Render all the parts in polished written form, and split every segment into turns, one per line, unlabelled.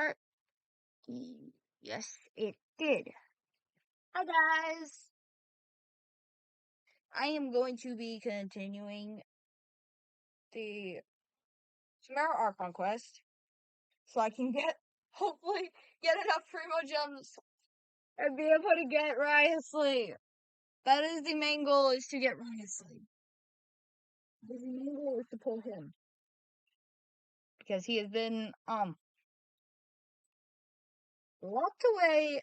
start? Yes, it did. Hi guys! I am going to be continuing the Sumeru Archon quest so I can hopefully get enough primo gems and be able to get Raya Sleep. That is the main goal, is to get Raya Sleep. The main goal is to pull him. Because he has been, locked away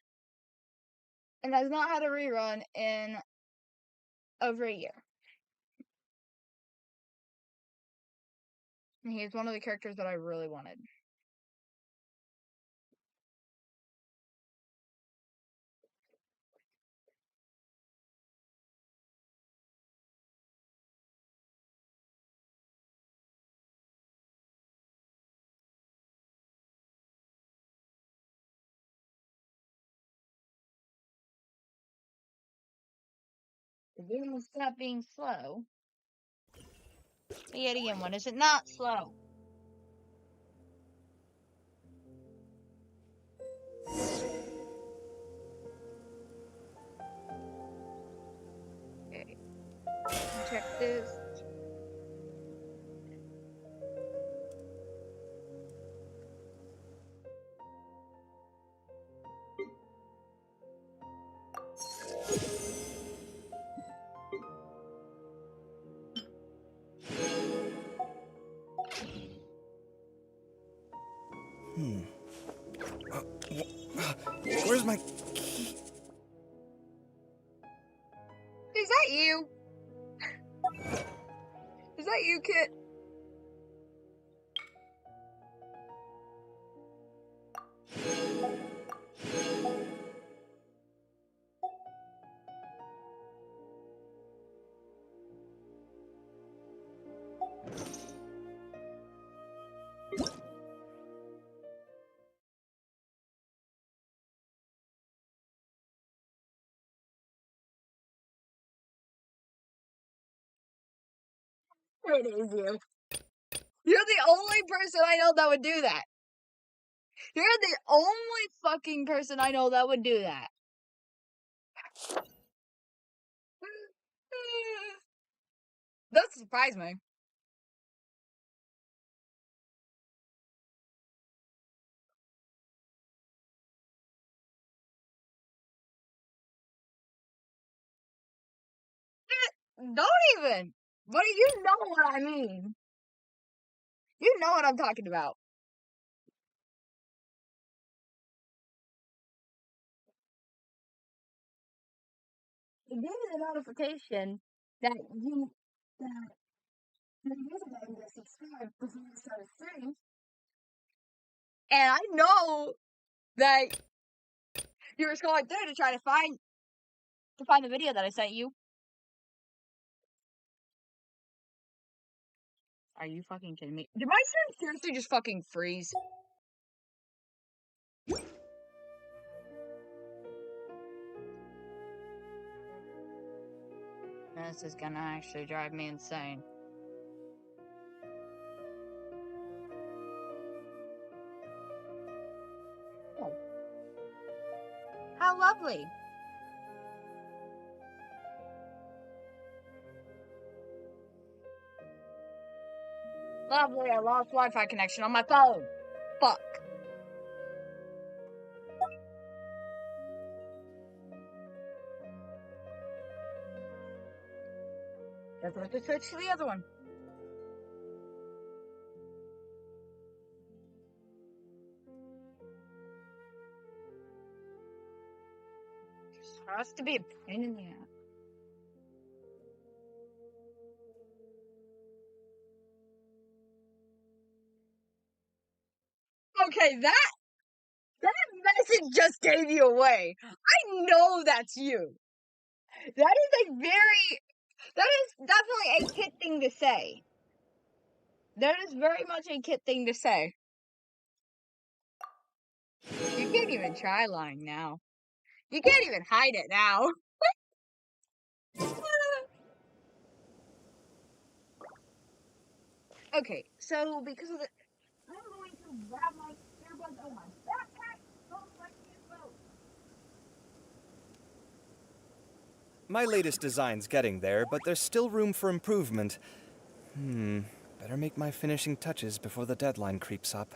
and has not had a rerun in over a year. And he is one of the characters that I really wanted. The game will stop being slow. But yet again, when is it not slow? Okay. Check this.
Where's my...
Is that you? Is that you, Kit? It is you. You're the only person I know that would do that. You're the only fucking person I know that would do that. That surprised me. Don't even. But you know what I mean. You know what I'm talking about. It gave me the notification that you username to subscribe before you start a stream. And I know that you were scrolling through to try to find the video that I sent you. Are you fucking kidding me? Did my stream seriously just fucking freeze? This is gonna actually drive me insane. Oh. How lovely. Lovely, I lost Wi-Fi connection on my phone. Fuck. Guess I have to switch to the other one. It has to be a pain in the ass. Okay, that message just gave you away. I know that's you. That is definitely a Kit thing to say. That is very much a Kit thing to say. You can't even try lying now. You can't even hide it now. Okay, so because of the... I'm going to grab my earbuds. Oh my
My latest design's getting there, but there's still room for improvement. Better make my finishing touches before the deadline creeps up.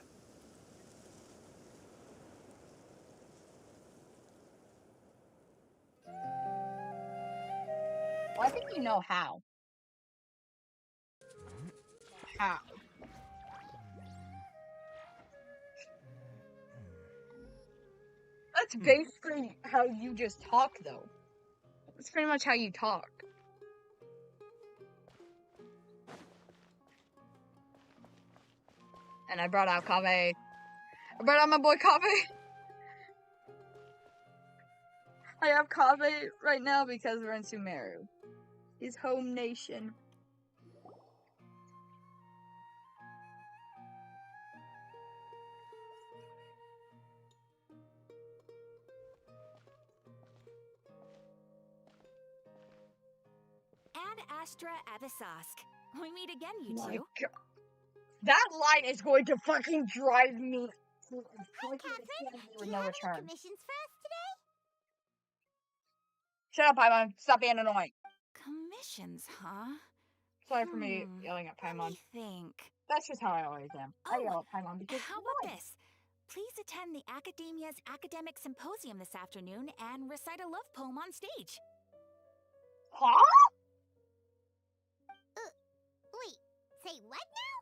Well, I think you know how. How? That's basically how you just talk, though. That's pretty much how you talk. And I brought out Kave. I brought out my boy Kave. I have Kave right now because we're in Sumeru. His home nation.
Ad Astra Abyssosque. We meet again, you
My
two.
God. That line is going to fucking drive me.
Hi, Catherine. Do you
No
have
return.
any commissions for us today?
Shut up, Paimon. Stop being annoying.
Commissions, huh?
Sorry for me yelling at
Let
Paimon.
me think.
That's just how I always am. I yell at Paimon because
How about this? Please attend the Academia's Academic Symposium this afternoon and recite a love poem on stage.
Huh?
Wait, say what now?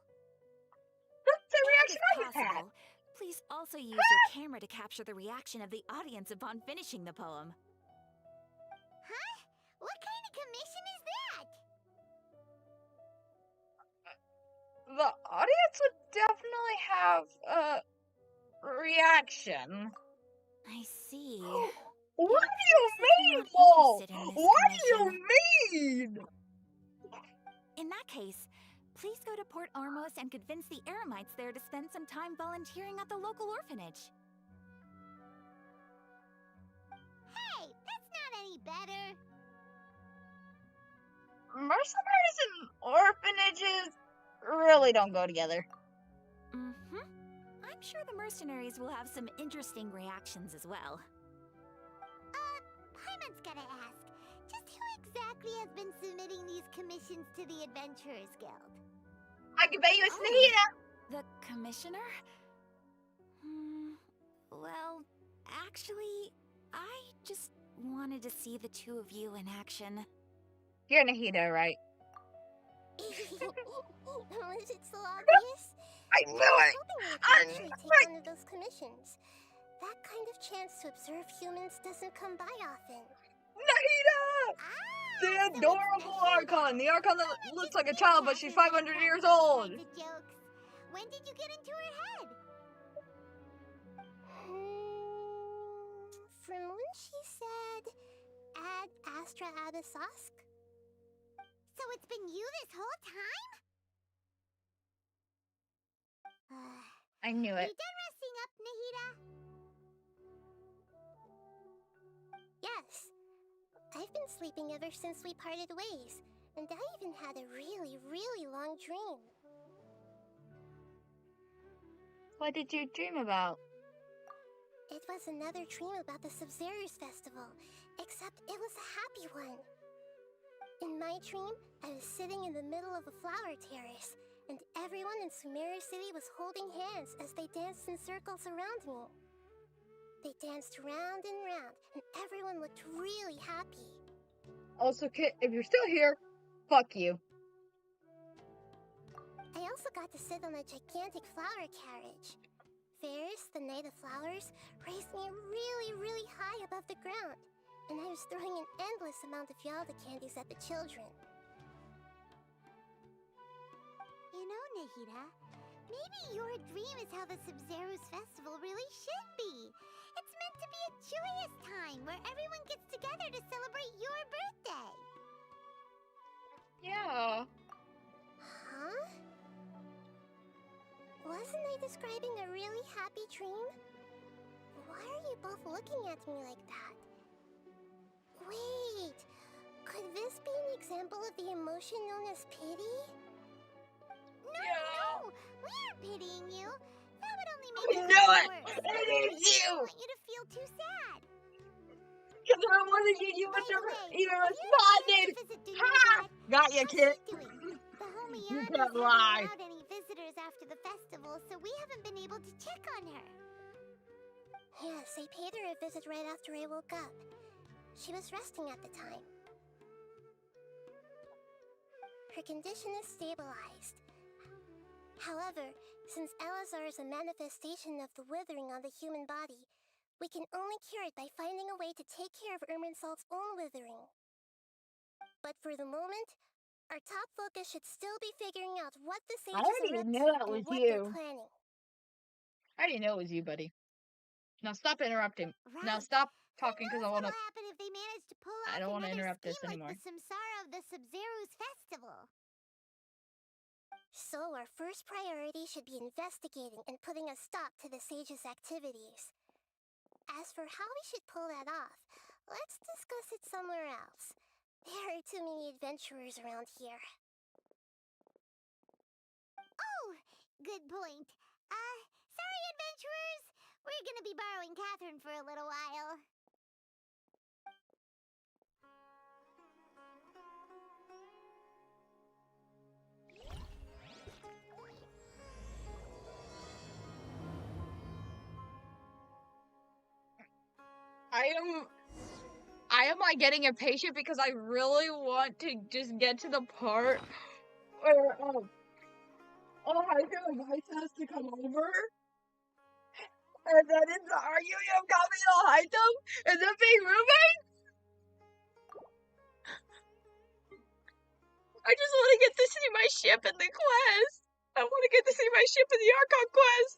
That's the
And
reaction I
if
just had.
possible, please also use your camera to capture the reaction of the audience upon finishing the poem.
Huh? What kind of commission is that?
The audience would definitely have a reaction.
I see.
What
It
do you
appears that
mean,
you're not
Mo?
interested in this
What do you
commission.
mean?
In that case, please go to Port Armos and convince the Eremites there to spend some time volunteering at the local orphanage.
Hey, that's not any better.
Mercenaries and orphanages really don't go together.
I'm sure the mercenaries will have some interesting reactions as well.
Paimon's gotta ask, just who exactly has been submitting these commissions to the Adventurers Guild?
I can bet you it's
Oh.
Nahida.
The commissioner? Well, actually, I just wanted to see the two of you in action.
You're Nahida, right?
Was it so obvious?
I knew
I
it!
was
I
hoping
knew
you'd actually
it!
take one of those commissions. That kind of chance to observe humans doesn't come by often.
Nahida!
Ah,
The
so it's
adorable
Nahida.
Archon! The Archon that
Paimon
looks
just
like a
knew
child, but she's
Catherine
500
would
years
crack those
old!
kinds of jokes. When did you get into her head? From when she said, Ad Astra Abyssosque? So it's been you this whole time?
I knew it.
You done resting up, Nahida? Yes. I've been sleeping ever since we parted ways, and I even had a really, really long dream.
What did you dream about?
It was another dream about the Sumeru's festival, except it was a happy one. In my dream, I was sitting in the middle of a flower terrace, and everyone in Sumeru City was holding hands as they danced in circles around me. They danced round and round, and everyone looked really happy.
Also, Kit, if you're still here, fuck you.
I also got to sit on a gigantic flower carriage. Ferris, the Knight of Flowers, raised me really, really high above the ground, and I was throwing an endless amount of Yalda candies at the children. You know, Nahida, maybe your dream is how the Sumeru's festival really should be. It's meant to be a joyous time where everyone gets together to celebrate your birthday.
Yeah.
Huh? Wasn't I describing a really happy dream? Why are you both looking at me like that? Wait, could this be an example of the emotion known as pity? No, we aren't pitying you. That would only make
I
it
knew it!
worse.
It is
We
you!
don't want you to feel too sad.
Because if it wasn't you, you
By
would
the
never
way,
even
have you had a chance
responded.
to visit Dunya's
Ha!
dad?
Got ya,
How's
kid.
he doing? The homie
You
Yarmouth
can't
haven't
lie.
allowed any visitors after the festival, so we haven't been able to check on her.
Yes, I paid her a visit right after I woke up. She was resting at the time. Her condition is stabilized. However, since Elazar is a manifestation of the withering on the human body, we can only cure it by finding a way to take care of Irminsult's own withering. But for the moment, our top focus should still be figuring out what the
I
sages
already
are up
knew
to
that was
and what they're
you.
planning.
I already know it was you, buddy. Now stop interrupting.
Right.
Now stop
Who
talking because I
knows
want to.
what'll happen if they manage to pull
I
off
don't want to
another
interrupt this
scheme
anymore.
like the Samsara of the Sub-Zero's festival.
So our first priority should be investigating and putting a stop to the sages' activities. As for how we should pull that off, let's discuss it somewhere else. There are too many adventurers around here.
Oh, good point. Sorry, adventurers. We're gonna be borrowing Catherine for a little while.
I am like getting impatient because I really want to just get to the part where Haiku invites us to come over, and then it's arguing of coming to Haiku and then being roommates. I just want to get to see my ship in the quest. I want to get to see my ship in the Archon quest.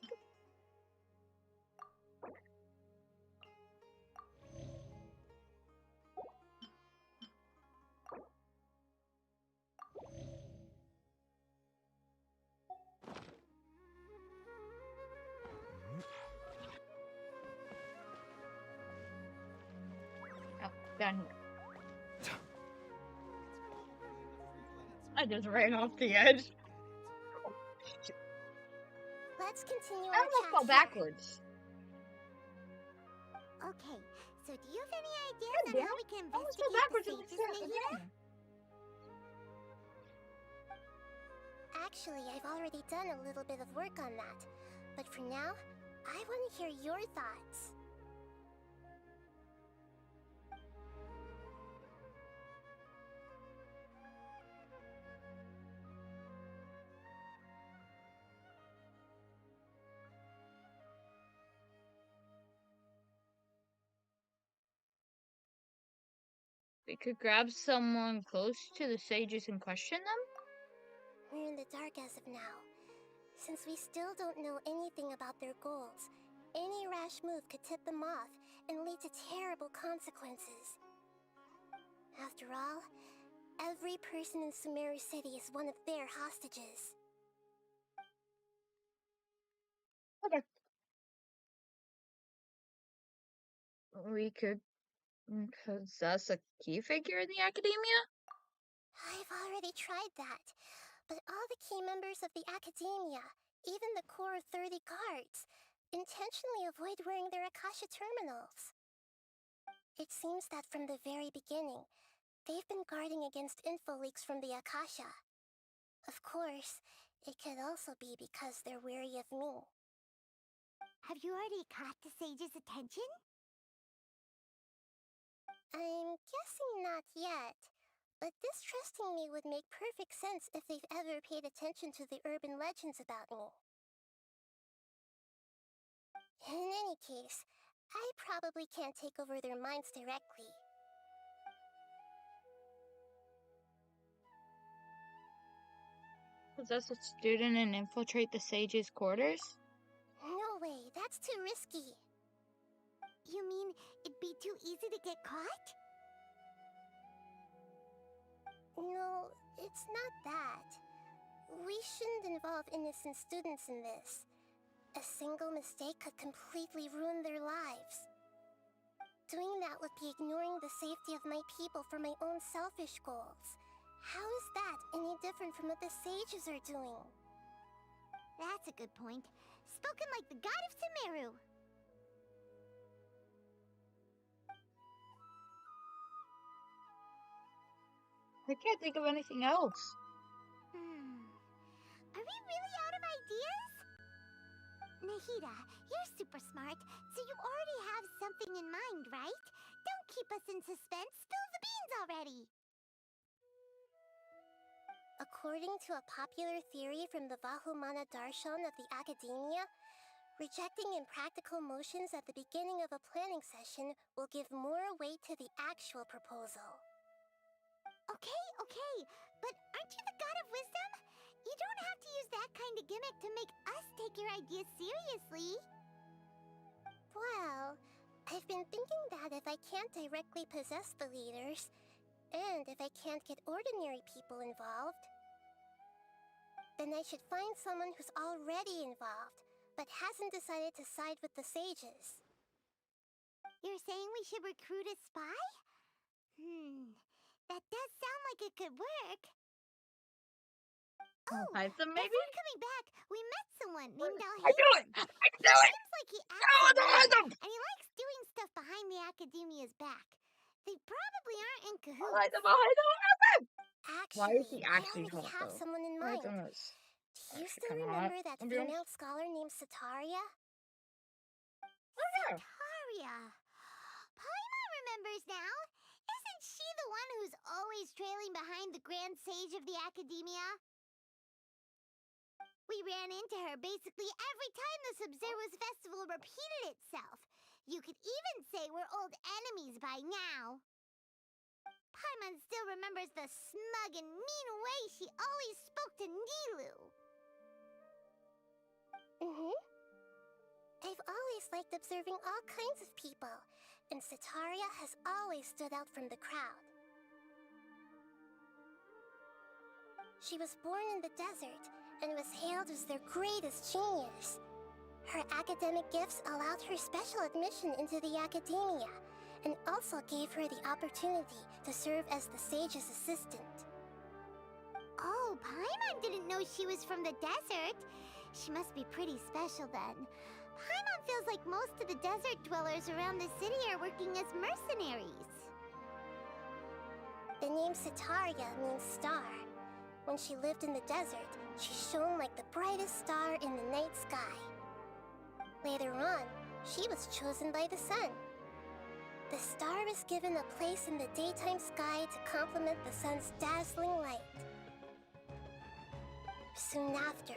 Oh, down here. I just ran off the edge.
Let's continue
I
our
almost
chat
fell
here.
backwards.
Okay, so do you have any ideas
God
on
damn
how
it.
we can
I almost
investigate
fell
the
backwards in the
sages, Nahida?
Actually, I've already done a little bit of work on that. But for now, I want to hear your thoughts.
We could grab someone close to the sages and question them?
We're in the dark as of now. Since we still don't know anything about their goals, any rash move could tip them off and lead to terrible consequences. After all, every person in Sumeru City is one of their hostages.
Okay. We could possess a key figure in the academia?
I've already tried that, but all the key members of the Academia, even the core 30 guards, intentionally avoid wearing their Akasha terminals. It seems that from the very beginning, they've been guarding against info leaks from the Akasha. Of course, it could also be because they're wary of me.
Have you already caught the sage's attention?
I'm guessing not yet, but distrusting me would make perfect sense if they've ever paid attention to the urban legends about me. In any case, I probably can't take over their minds directly.
Possess a student and infiltrate the sage's quarters?
No way, that's too risky.
You mean it'd be too easy to get caught?
No, it's not that. We shouldn't involve innocent students in this. A single mistake could completely ruin their lives. Doing that would be ignoring the safety of my people for my own selfish goals. How is that any different from what the sages are doing?
That's a good point. Spoken like the god of Sumeru.
I can't think of anything else.
Are we really out of ideas? Nahida, you're super smart, so you already have something in mind, right? Don't keep us in suspense. Spill the beans already.
According to a popular theory from the Vahumana Darshan of the Academia, rejecting impractical motions at the beginning of a planning session will give more weight to the actual proposal.
Okay, but aren't you the god of wisdom? You don't have to use that kind of gimmick to make us take your ideas seriously.
Well, I've been thinking that if I can't directly possess the leaders, and if I can't get ordinary people involved, then I should find someone who's already involved, but hasn't decided to side with the sages.
You're saying we should recruit a spy? That does sound like it could work.
Hide them, maybe?
Before coming back, we met someone named
I do it!
Alhazen.
I can do it!
Seems like he
No,
acts
don't hide
alone,
them!
and he likes doing stuff behind the Academia's back. They probably aren't in
I'll
cahoots.
hide them, I'll hide them, I'll hide them!
Actually,
Why is he actually
I already
hot,
have
though?
someone in
I
mind.
don't know.
Do you
Actually,
still
kinda
remember
hot,
that
I'll be honest.
female scholar named Sataria?
Oh, yeah.
Taria. Paimon remembers now. Isn't she the one who's always trailing behind the Grand Sage of the Academia? We ran into her basically every time the Sumeru Festival repeated itself. You could even say we're old enemies by now. Paimon still remembers the smug and mean way she always spoke to Nilu.
I've always liked observing all kinds of people, and Sataria has always stood out from the crowd. She was born in the desert and was hailed as their greatest genius. Her academic gifts allowed her special admission into the Academia, and also gave her the opportunity to serve as the sage's assistant.
Oh, Paimon didn't know she was from the desert. She must be pretty special then. Paimon feels like most of the desert dwellers around the city are working as mercenaries.
The name Sataria means star. When she lived in the desert, she shone like the brightest star in the night sky. Later on, she was chosen by the sun. The star was given a place in the daytime sky to complement the sun's dazzling light. Soon after,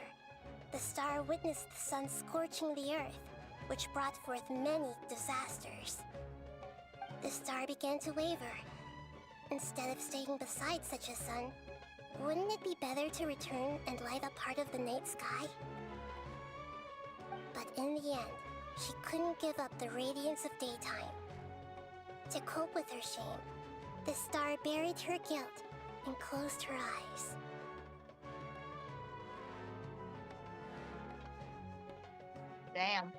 the star witnessed the sun scorching the earth, which brought forth many disasters. The star began to waver. Instead of staying beside such a sun, wouldn't it be better to return and light up part of the night sky? But in the end, she couldn't give up the radiance of daytime. To cope with her shame, the star buried her guilt and closed her eyes.
Damn.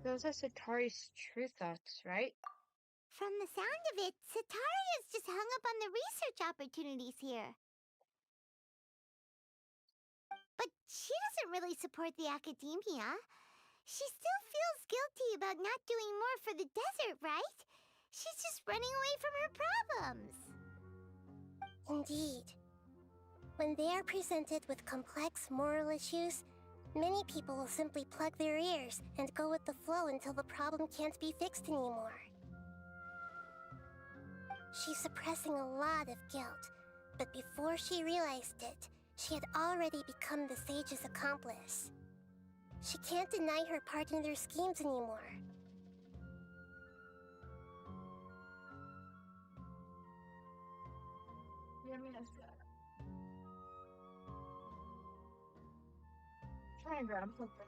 Those are Satari's true thoughts, right?
From the sound of it, Sataria's just hung up on the research opportunities here. But she doesn't really support the Academia. She still feels guilty about not doing more for the desert, right? She's just running away from her problems.
Indeed. When they are presented with complex moral issues, many people will simply plug their ears and go with the flow until the problem can't be fixed anymore. She's suppressing a lot of guilt, but before she realized it, she had already become the sage's accomplice. She can't deny her part in their schemes anymore.
Try and grab something.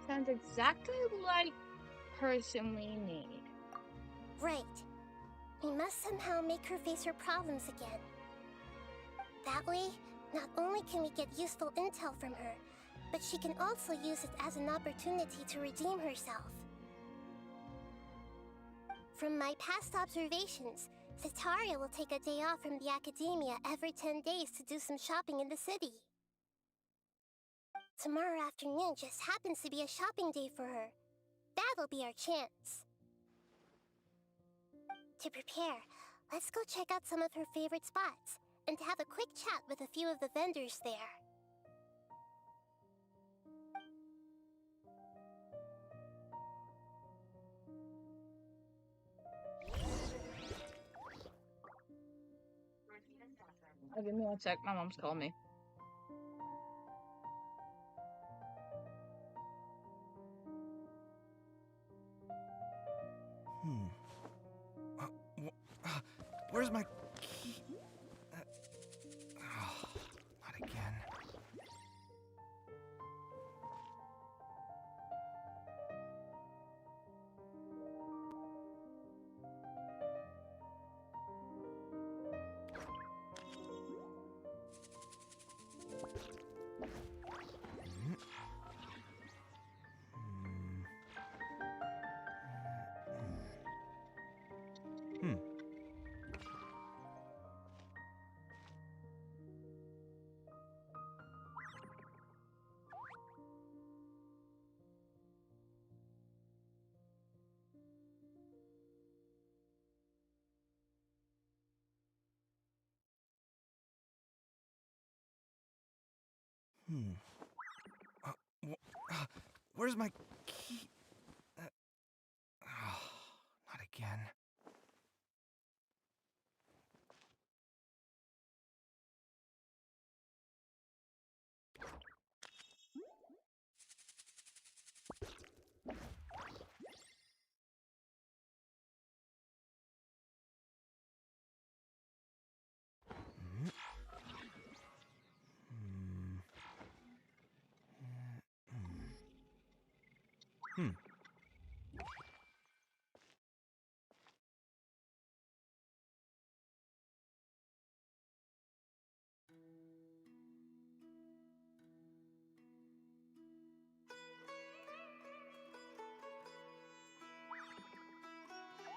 Sounds exactly like person we need.
Right. We must somehow make her face her problems again. That way, not only can we get useful intel from her, but she can also use it as an opportunity to redeem herself. From my past observations, Zetaria will take a day off from the academia every 10 days to do some shopping in the city. Tomorrow afternoon just happens to be a shopping day for her. That'll be our chance. To prepare, let's go check out some of her favorite spots, and have a quick chat with a few of the vendors there.
Oh, give me one sec. My mom's calling me.
Where's my key? Not again. Where's my key? Not again.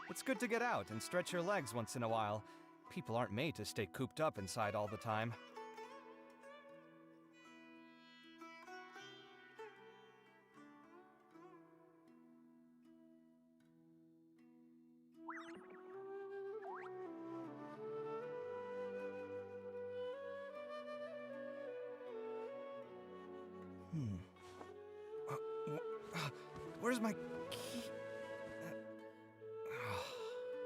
It's good to get out and stretch your legs once in a while. People aren't made to stay cooped up inside all the time. Where's my key?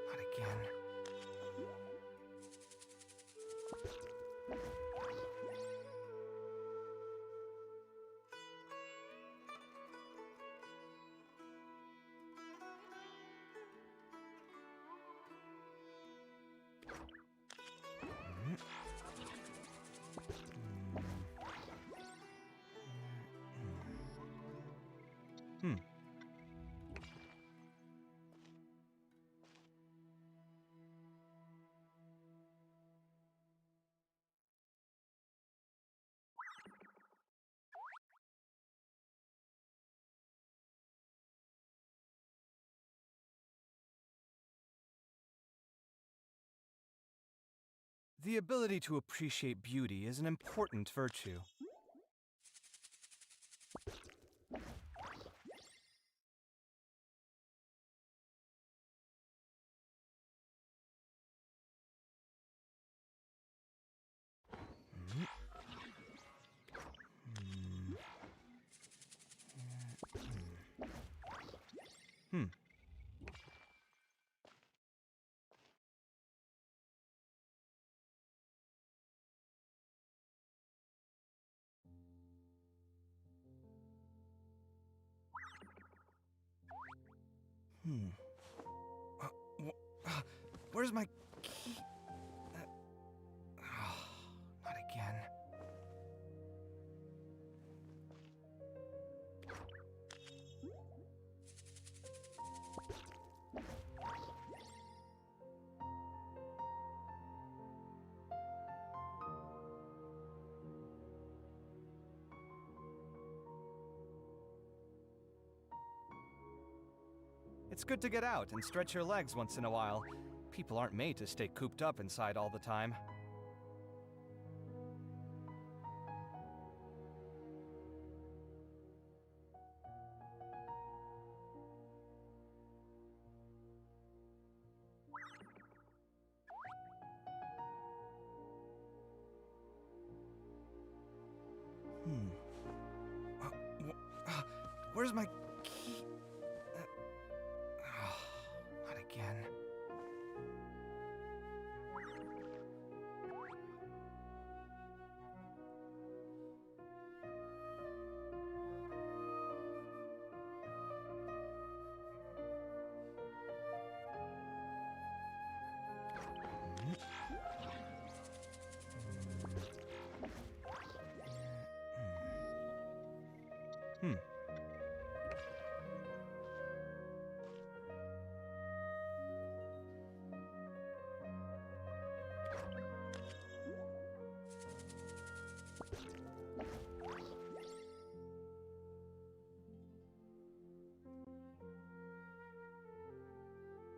Not again. The ability to appreciate beauty is an important virtue. Where's my key? Not again. It's good to get out and stretch your legs once in a while. People aren't made to stay cooped up inside all the time. Where's my key? Not again.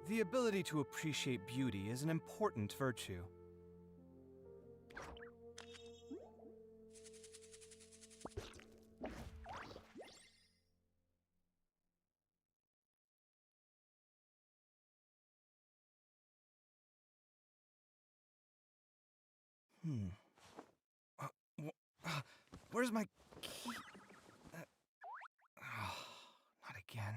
The ability to appreciate beauty is an important virtue. Where's my key? Not again.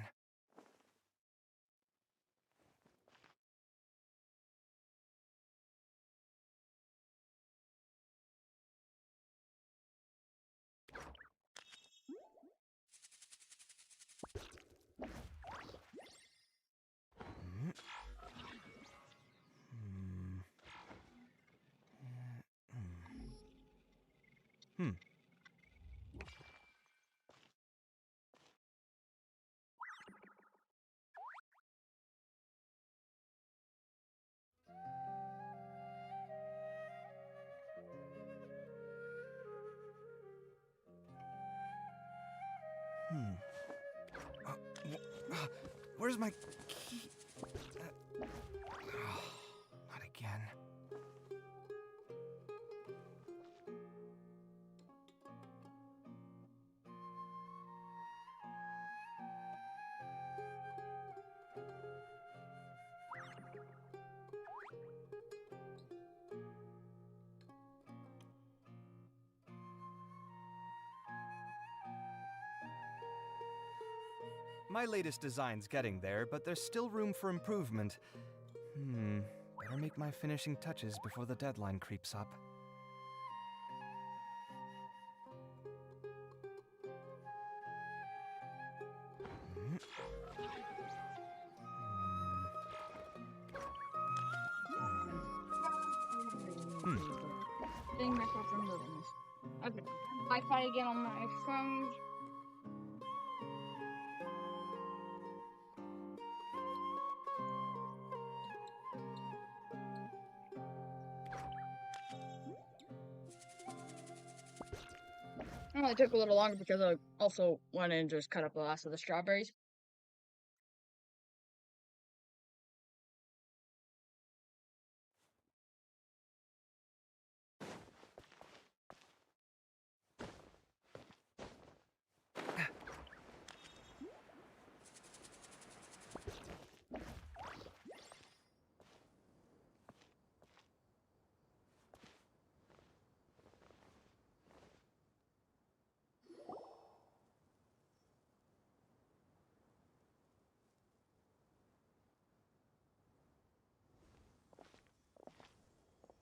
Where's my key? Not again. My latest design's getting there, but there's still room for improvement. Better make my finishing touches before the deadline creeps up.
Getting myself from moving this. Okay. Wi-Fi again on my phone. It only took a little longer because I also went and just cut up the last of the strawberries.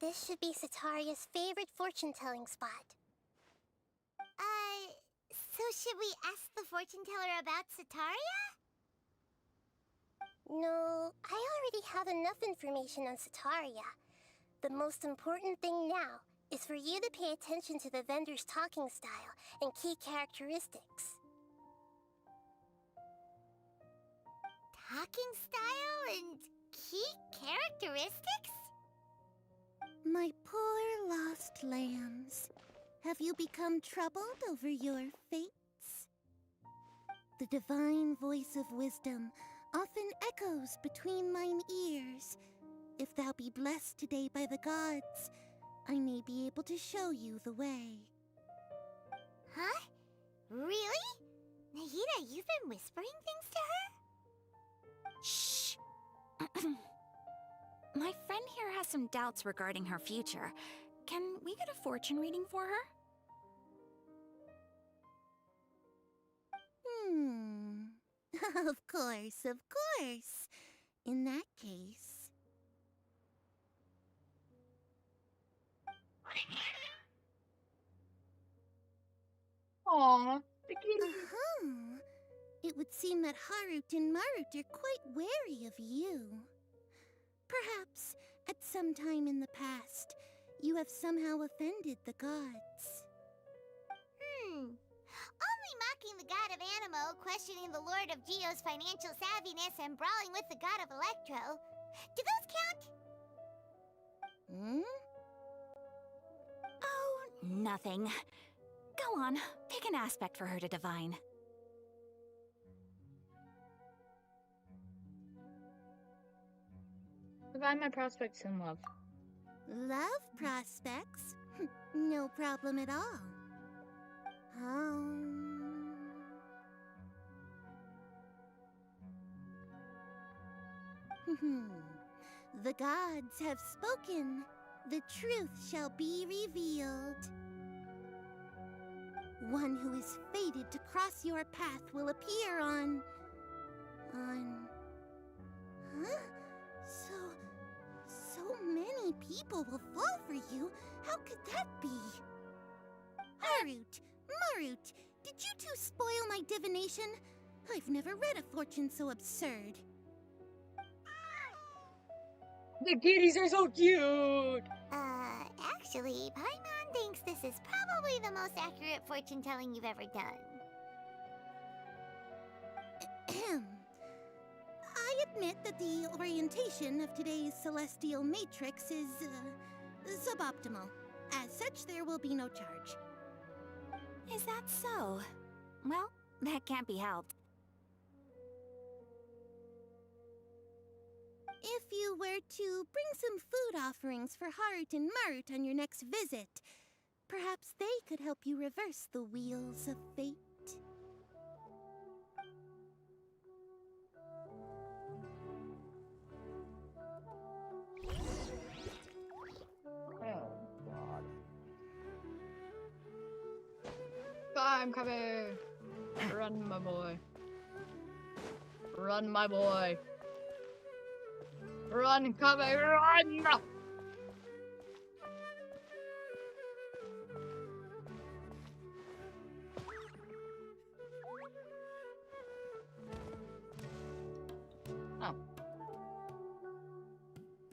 This should be Sataria's favorite fortune-telling spot.
So should we ask the fortune teller about Sataria?
No, I already have enough information on Sataria. The most important thing now is for you to pay attention to the vendor's talking style and key characteristics.
Talking style and key characteristics?
My poor lost lambs. Have you become troubled over your fates? The divine voice of wisdom often echoes between mine ears. If thou be blessed today by the gods, I may be able to show you the way.
Huh? Really? Nahida, you've been whispering things to her?
Shh! My friend here has some doubts regarding her future. Can we get a fortune reading for her?
Of course, of course. In that case...
Aww, the kitty.
It would seem that Harut and Marut are quite wary of you. Perhaps, at some time in the past, you have somehow offended the gods.
Only mocking the god of Animo, questioning the lord of Geo's financial savviness, and brawling with the god of Electro. Do those count?
Oh, nothing. Go on, pick an aspect for her to divine.
Divine my prospects in love.
Love prospects? No problem at all. The gods have spoken. The truth shall be revealed. One who is fated to cross your path will appear on... Huh? So many people will fall for you. How could that be? Harut, Marut, did you two spoil my divination? I've never read a fortune so absurd.
The kitties are so cute!
Actually, Paimon thinks this is probably the most accurate fortune-telling you've ever done.
I admit that the orientation of today's celestial matrix is, suboptimal. As such, there will be no charge.
Is that so? Well, that can't be helped.
If you were to bring some food offerings for Harut and Marut on your next visit, perhaps they could help you reverse the wheels of fate.
Oh, God. I'm coming! Run, my boy. Run, my boy. Run, coming, run! Oh.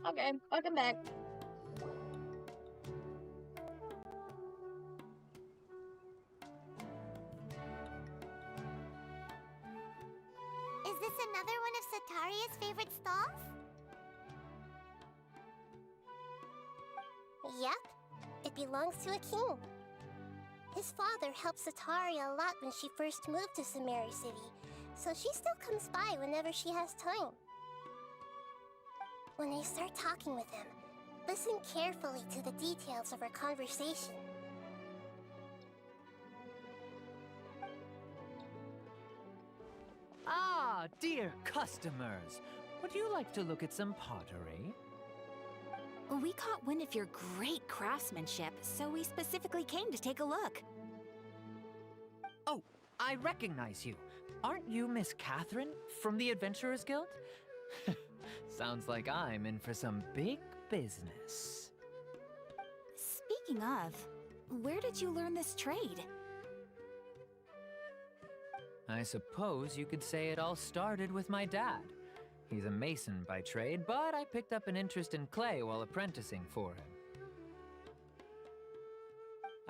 Okay, welcome back.
Is this another one of Sataria's favorite stalls?
Yep, it belongs to a king. His father helped Sataria a lot when she first moved to Sumeru City, so she still comes by whenever she has time. When I start talking with him, listen carefully to the details of our conversation.
Ah, dear customers, would you like to look at some pottery?
We caught wind of your great craftsmanship, so we specifically came to take a look.
Oh, I recognize you. Aren't you Miss Catherine from the Adventurers Guild? Sounds like I'm in for some big business.
Speaking of, where did you learn this trade?
I suppose you could say it all started with my dad. He's a mason by trade, but I picked up an interest in clay while apprenticing for him.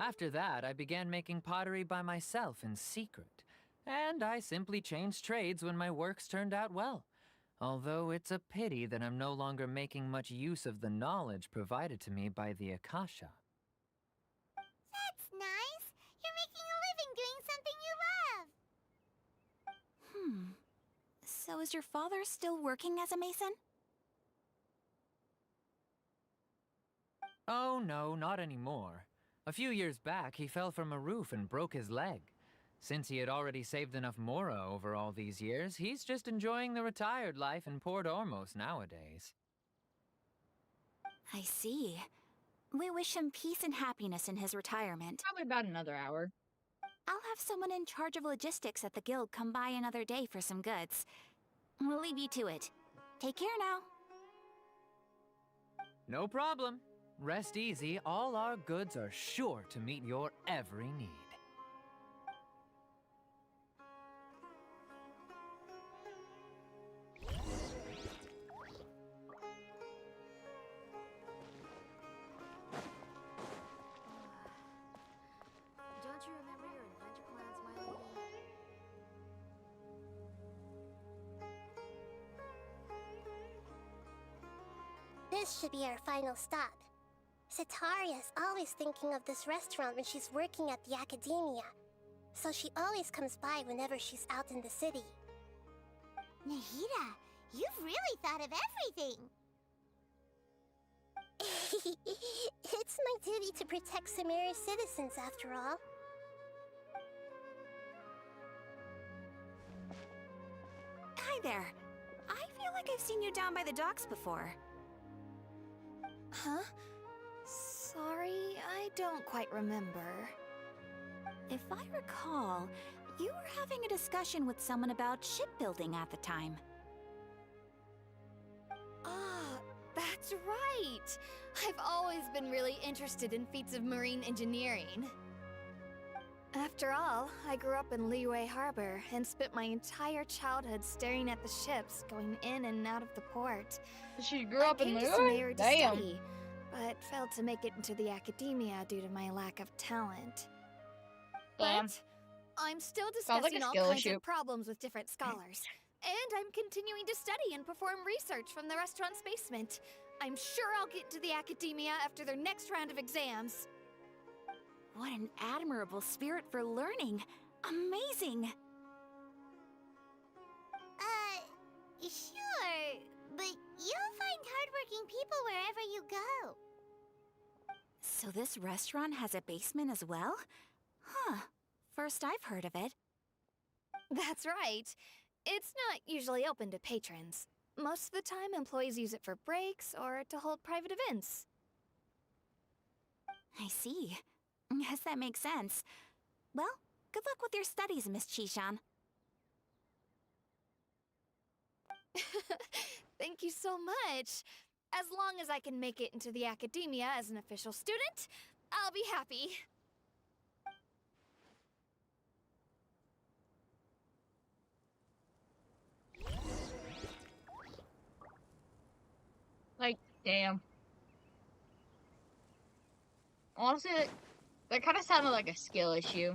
After that, I began making pottery by myself in secret, and I simply changed trades when my works turned out well. Although it's a pity that I'm no longer making much use of the knowledge provided to me by the Akasha.
That's nice. You're making a living doing something you love.
So is your father still working as a mason?
Oh no, not anymore. A few years back, he fell from a roof and broke his leg. Since he had already saved enough Mora over all these years, he's just enjoying the retired life in Port Ormos nowadays.
I see. We wish him peace and happiness in his retirement.
Probably about another hour.
I'll have someone in charge of logistics at the guild come by another day for some goods. We'll leave you to it. Take care now.
No problem. Rest easy, all our goods are sure to meet your every need.
Don't you remember your adventure plans, my lady?
This should be our final stop. Cetaria's always thinking of this restaurant when she's working at the academia, so she always comes by whenever she's out in the city.
Nahida, you've really thought of everything!
It's my duty to protect Sumeru's citizens, after all.
Hi there. I feel like I've seen you down by the docks before.
Huh? Sorry, I don't quite remember.
If I recall, you were having a discussion with someone about shipbuilding at the time.
Ah, that's right! I've always been really interested in feats of marine engineering. After all, I grew up in Liyue Harbor and spent my entire childhood staring at the ships going in and out of the port.
She grew up in
I came to
Liyue?
Sumeru to
Damn.
study, but failed to make it into the academia due to my lack of talent.
Damn.
But I'm still
Sounds like
discussing
a
all
skill
kinds
issue.
of problems with different scholars. And I'm continuing to study and perform research from the restaurant's basement. I'm sure I'll get to the academia after their next round of exams.
What an admirable spirit for learning. Amazing.
Sure, but you'll find hardworking people wherever you go.
So this restaurant has a basement as well? Huh. First I've heard of it.
That's right. It's not usually open to patrons. Most of the time, employees use it for breaks or to hold private events.
I see. Guess that makes sense. Well, good luck with your studies, Miss Chishan.
Thank you so much. As long as I can make it into the academia as an official student, I'll be happy.
Like, damn. Honestly, that kind of sounded like a skill issue.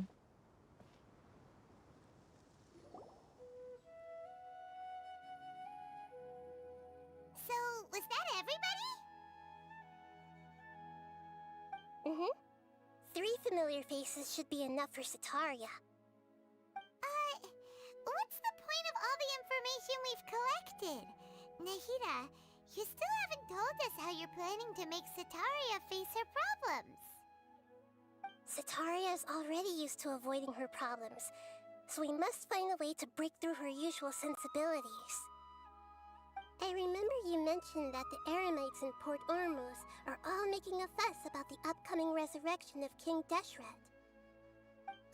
So, was that everybody?
Mm-hmm. 3 familiar faces should be enough for Cetaria.
What's the point of all the information we've collected? Nahida, you still haven't told us how you're planning to make Cetaria face her problems.
Cetaria is already used to avoiding her problems, so we must find a way to break through her usual sensibilities. I remember you mentioned that the Eremites in Port Ormuz are all making a fuss about the upcoming resurrection of King Deshret.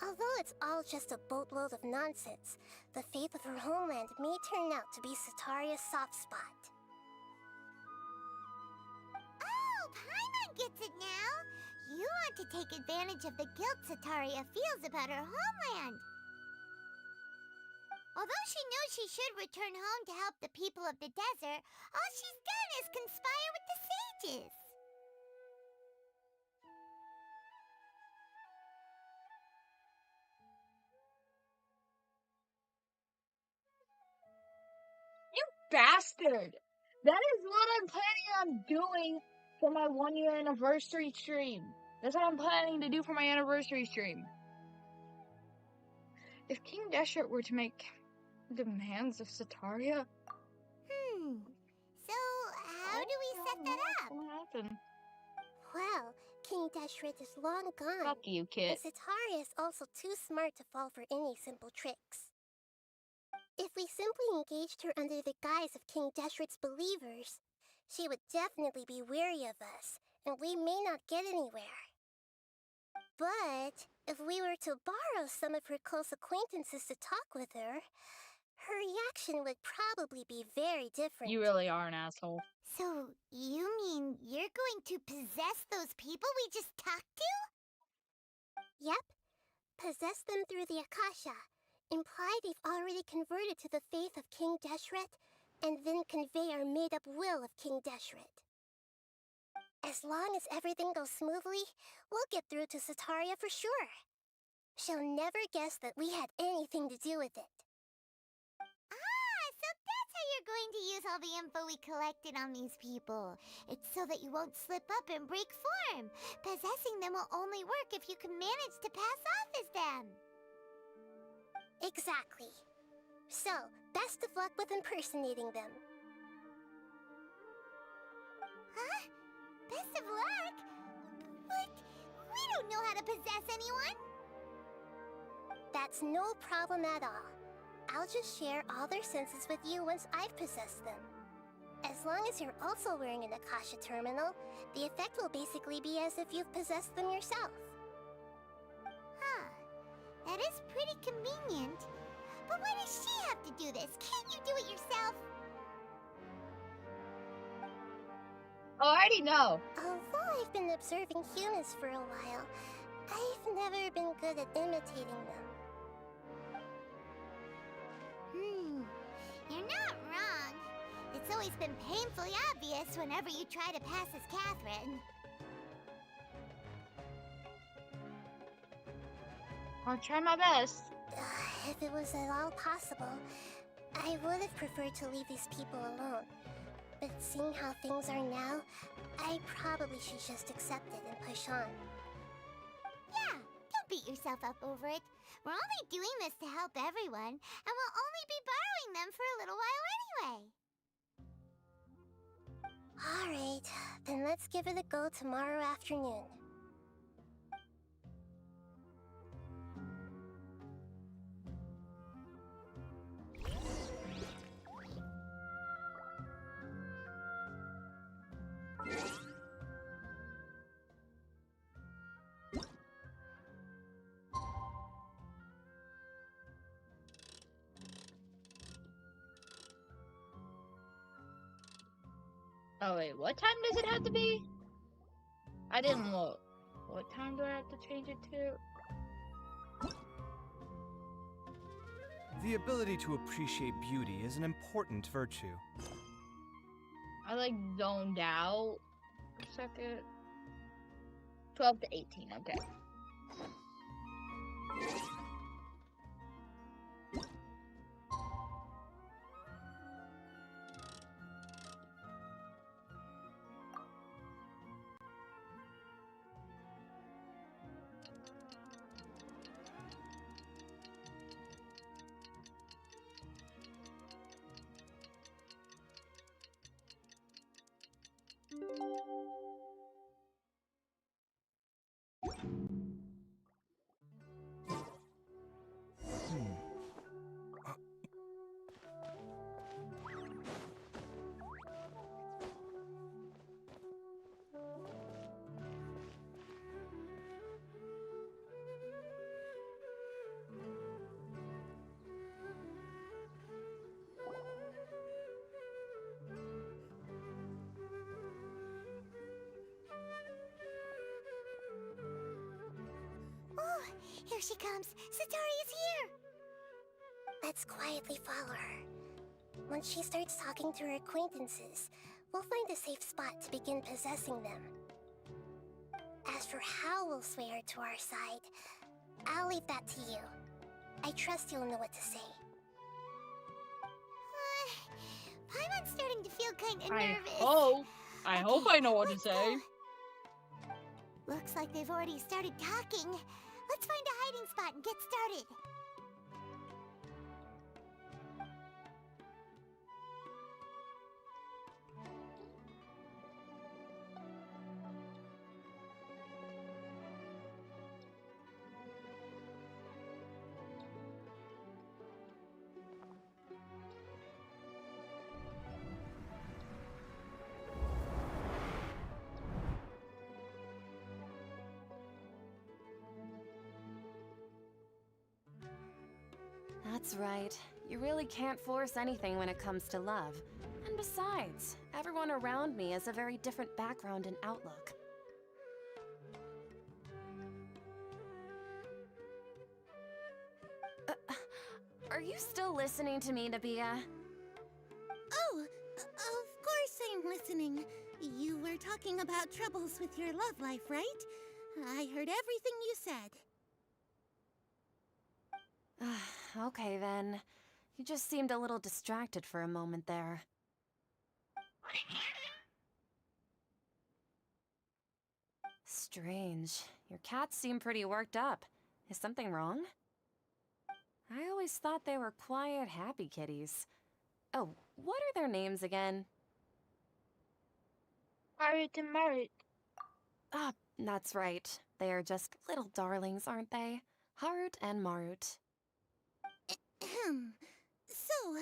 Although it's all just a boatload of nonsense, the fate of her homeland may turn out to be Cetaria's soft spot.
Oh, Paimon gets it now! You want to take advantage of the guilt Cetaria feels about her homeland. Although she knows she should return home to help the people of the desert, all she's done is conspire with the sages.
You bastard! That is what I'm planning on doing for my 1-year anniversary stream. That's what I'm planning to do for my anniversary stream. If King Deshret were to make Demands of Sataria?
So, how do we set that up?
What happened?
Well, King Deshret is long gone.
Fuck you,
And
kid.
Sataria is also too smart to fall for any simple tricks. If we simply engaged her under the guise of King Deshret's believers, she would definitely be weary of us, and we may not get anywhere. But if we were to borrow some of her close acquaintances to talk with her, her reaction would probably be very different.
You really are an asshole.
So, you mean you're going to possess those people we just talked to?
Yep. Possess them through the Akasha. Imply they've already converted to the faith of King Deshret, and then convey our made-up will of King Deshret. As long as everything goes smoothly, we'll get through to Sataria for sure. She'll never guess that we had anything to do with it.
Ah, so that's how you're going to use all the info we collected on these people. It's so that you won't slip up and break form. Possessing them will only work if you can manage to pass off as them.
Exactly. So, best of luck with impersonating them.
Huh? Best of luck? But we don't know how to possess anyone.
That's no problem at all. I'll just share all their senses with you once I've possessed them. As long as you're also wearing an Akasha terminal, the effect will basically be as if you've possessed them yourself.
Huh. That is pretty convenient. But why does she have to do this? Can't you do it yourself?
Oh, I already know.
Although I've been observing humans for a while, I've never been good at imitating them.
You're not wrong. It's always been painfully obvious whenever you try to pass as Catherine.
I'll try my best.
If it was at all possible, I would have preferred to leave these people alone. But seeing how things are now, I probably should just accept it and push on.
Yeah, don't beat yourself up over it. We're only doing this to help everyone, and we'll only be borrowing them for a little while anyway.
Alright, then let's give it a go tomorrow afternoon.
Oh wait, what time does it have to be? I didn't look. What time do I have to change it to?
The ability to appreciate beauty is an important virtue.
I like zoned out for a second. 12 to 18, okay.
Oh, here she comes. Satari's here.
Let's quietly follow her. Once she starts talking to her acquaintances, we'll find a safe spot to begin possessing them. As for how we'll sway her to our side, I'll leave that to you. I trust you'll know what to say.
Paimon's starting to feel kind of nervous.
I hope I know what to say.
Looks like they've already started talking. Let's find a hiding spot and get started.
That's right. You really can't force anything when it comes to love. And besides, everyone around me has a very different background and outlook. Are you still listening to me, Nabia?
Oh, of course I'm listening. You were talking about troubles with your love life, right? I heard everything you said.
Okay then. You just seemed a little distracted for a moment there. Strange. Your cats seem pretty worked up. Is something wrong? I always thought they were quiet, happy kitties. Oh, what are their names again?
Married and married.
Ah, that's right. They are just little darlings, aren't they? Harut and Marut.
Ahem. So,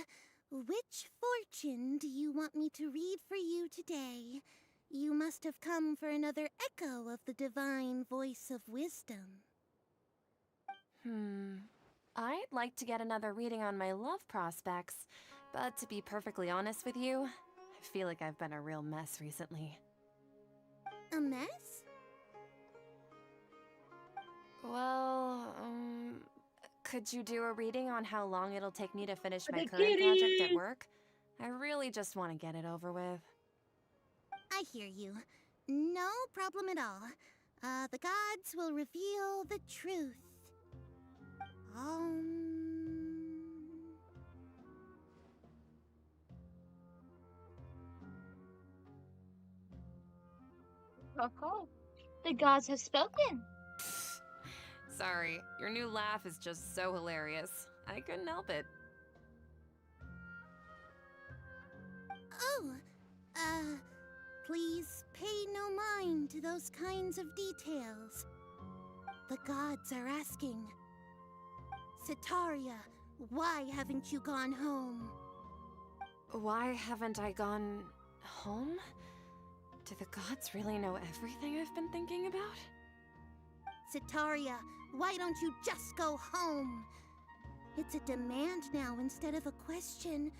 which fortune do you want me to read for you today? You must have come for another echo of the divine voice of wisdom.
I'd like to get another reading on my love prospects, but to be perfectly honest with you, I feel like I've been a real mess recently.
A mess?
Well, could you do a reading on how long it'll take me to finish my
The
current project at
kitty!
work? I really just want to get it over with.
I hear you. No problem at all. The gods will reveal the truth.
Okay. The gods have spoken.
Sorry, your new laugh is just so hilarious. I couldn't help it.
Oh, please pay no mind to those kinds of details. The gods are asking, Setaria, why haven't you gone home?
Why haven't I gone home? Do the gods really know everything I've been thinking about?
Setaria, why don't you just go home? It's a demand now instead of a question.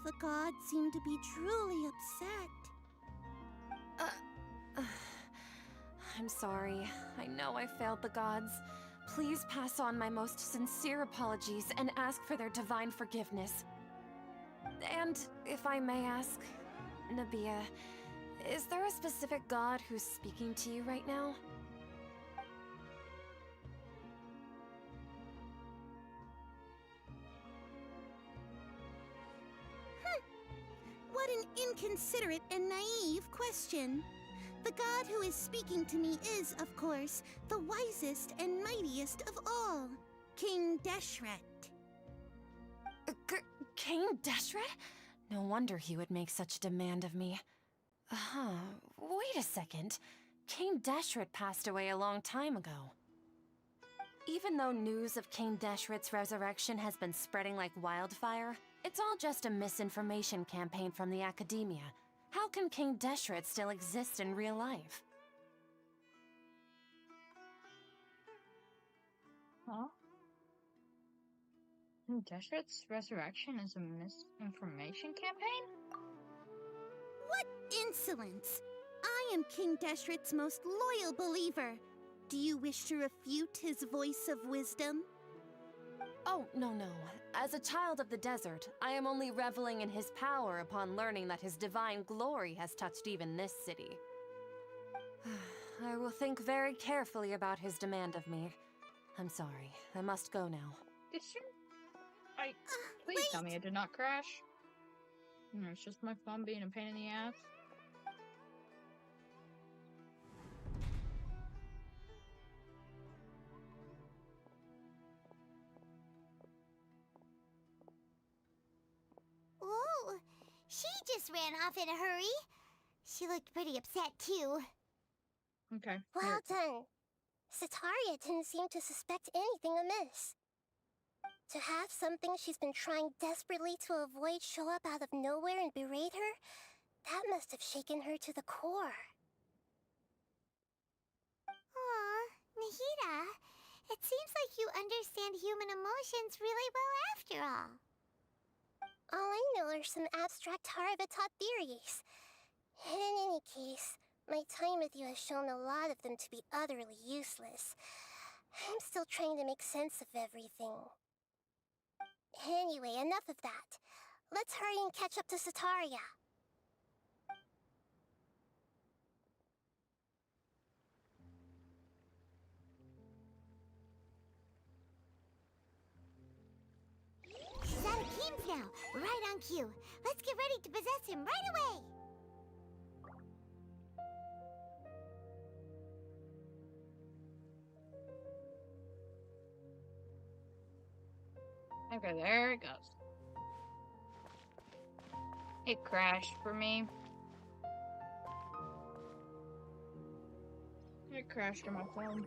The gods seem to be truly upset.
I'm sorry. I know I failed the gods. Please pass on my most sincere apologies and ask for their divine forgiveness. And if I may ask, Nabia, is there a specific god who's speaking to you right now?
What an inconsiderate and naive question. The god who is speaking to me is, of course, the wisest and mightiest of all, King Deshret.
King Deshret? No wonder he would make such a demand of me. Wait a second. King Deshret passed away a long time ago. Even though news of King Deshret's resurrection has been spreading like wildfire, it's all just a misinformation campaign from the Academia. How can King Deshret still exist in real life?
Huh? Deshret's resurrection is a misinformation campaign?
What insolence! I am King Deshret's most loyal believer. Do you wish to refute his voice of wisdom?
Oh, no. As a child of the desert, I am only reveling in his power upon learning that his divine glory has touched even this city. I will think very carefully about his demand of me. I'm sorry. I must go now.
Did you? Please tell me
wait!
it did not crash. No, it's just my phone being a pain in the ass.
Ooh, she just ran off in a hurry. She looked pretty upset, too.
Okay.
Well done. Setaria didn't seem to suspect anything amiss. To have something she's been trying desperately to avoid show up out of nowhere and berate her, that must have shaken her to the core.
Aw, Nahida, It seems like you understand human emotions really well after all. All I know are some abstract Harvard-taught theories. In any case, my time with you has shown a lot of them to be utterly useless. I'm still trying to make sense of everything. Anyway, enough of that. Let's hurry and catch up to Sataria. He's out of Keem's now, right on cue. Let's get ready to possess him right away!
Okay, there it goes. It crashed for me. It crashed on my phone.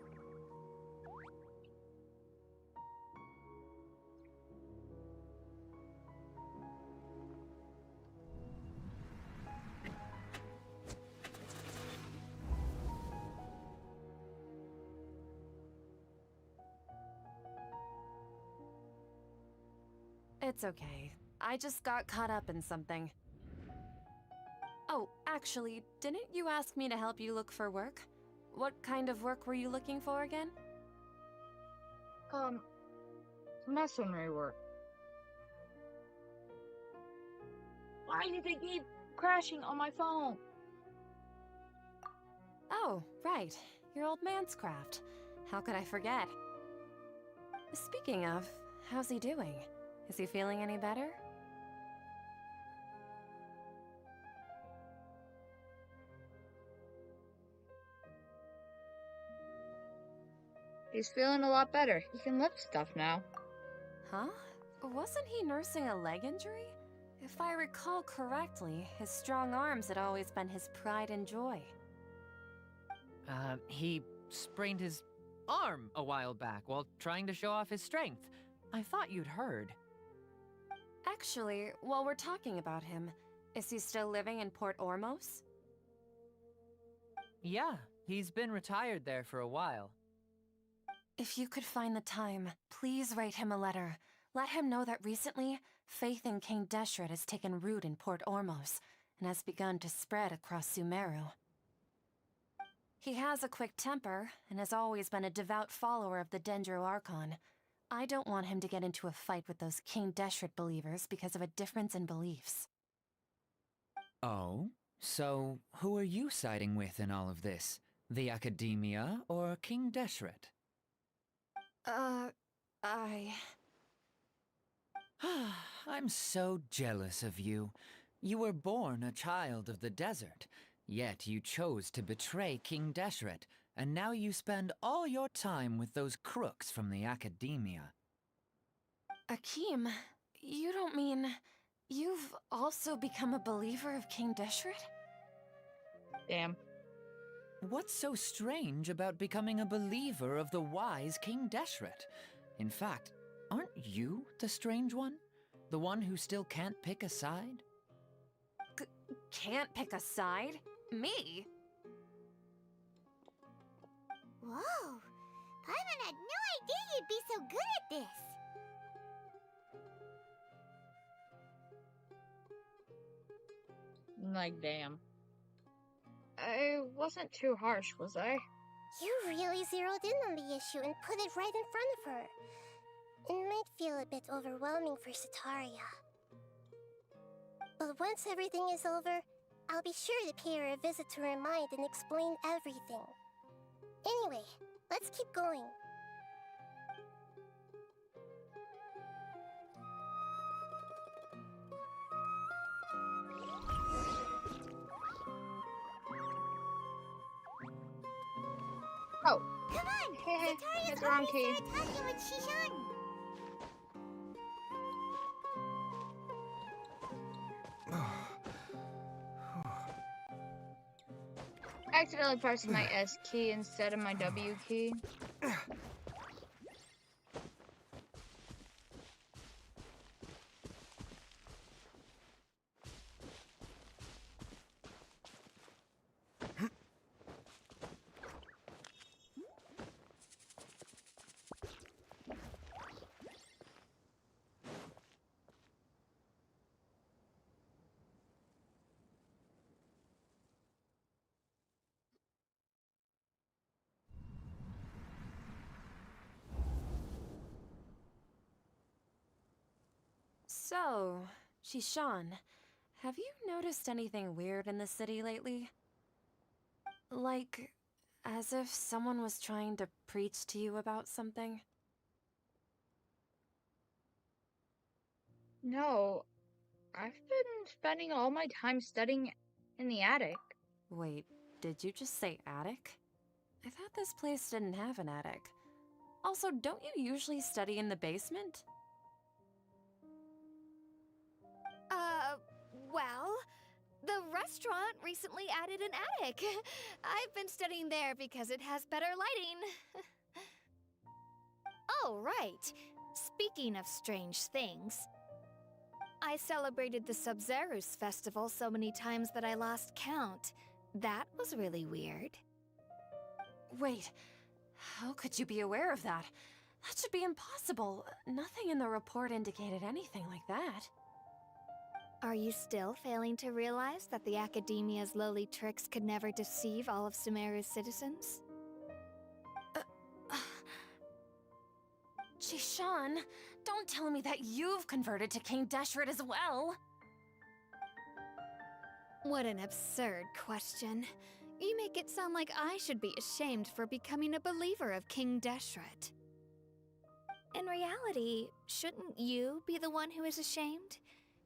It's okay. I just got caught up in something. Oh, actually, didn't you ask me to help you look for work? What kind of work were you looking for again?
Masonry work. Why did it keep crashing on my phone?
Oh, right. Your old man's craft. How could I forget? Speaking of, how's he doing? Is he feeling any better?
He's feeling a lot better. He can lift stuff now.
Huh? Wasn't he nursing a leg injury? If I recall correctly, his strong arms had always been his pride and joy.
He sprained his arm a while back while trying to show off his strength. I thought you'd heard.
Actually, while we're talking about him, is he still living in Port Ormos?
Yeah, he's been retired there for a while.
If you could find the time, please write him a letter. Let him know that recently, faith in King Deshret has taken root in Port Ormos and has begun to spread across Sumeru. He has a quick temper and has always been a devout follower of the Sumeru Archon. I don't want him to get into a fight with those King Deshret believers because of a difference in beliefs.
Oh? So, who are you siding with in all of this? The Academia or King Deshret? I'm so jealous of you. You were born a child of the desert, yet you chose to betray King Deshret, and now you spend all your time with those crooks from the Academia.
Akeem, you don't mean... you've also become a believer of King Deshret?
Damn.
What's so strange about becoming a believer of the wise King Deshret? In fact, aren't you the strange one? The one who still can't pick a side?
Can't pick a side? Me?
Whoa! Paimon had no idea you'd be so good at this!
Like, damn. I wasn't too harsh, was I?
You really zeroed in on the issue and put it right in front of her. It might feel a bit overwhelming for Sataria. But once everything is over, I'll be sure to pay her a visit to her mind and explain everything. Anyway, let's keep going.
Oh.
Come on!
Hey,
Sataria's
hit the wrong
already
key.
started talking with Shishan!
Accidentally pressing my S key instead of my W key.
So, Shishan, have you noticed anything weird in the city lately? Like, as if someone was trying to preach to you about something?
No, I've been spending all my time studying in the attic.
Wait, did you just say attic? I thought this place didn't have an attic. Also, don't you usually study in the basement?
Well, the restaurant recently added an attic. I've been studying there because it has better lighting. Oh, right. Speaking of strange things, I celebrated the Sub-Zerus festival so many times that I lost count. That was really weird.
Wait, how could you be aware of that? That should be impossible. Nothing in the report indicated anything like that.
Are you still failing to realize that the Academia's lowly tricks could never deceive all of Sumeru's citizens?
Jishan, don't tell me that you've converted to King Deshret as well.
What an absurd question. You make it sound like I should be ashamed for becoming a believer of King Deshret. In reality, shouldn't you be the one who is ashamed?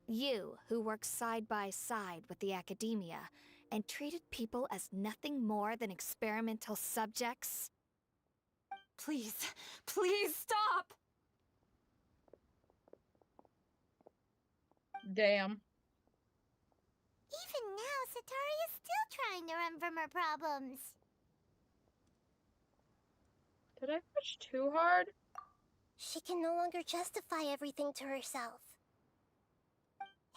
You, who works side by side with the Academia and treated people as nothing more than experimental subjects?
Please, please stop!
Damn.
Even now, Satori is still trying to run from her problems.
Did I push too hard?
She can no longer justify everything to herself.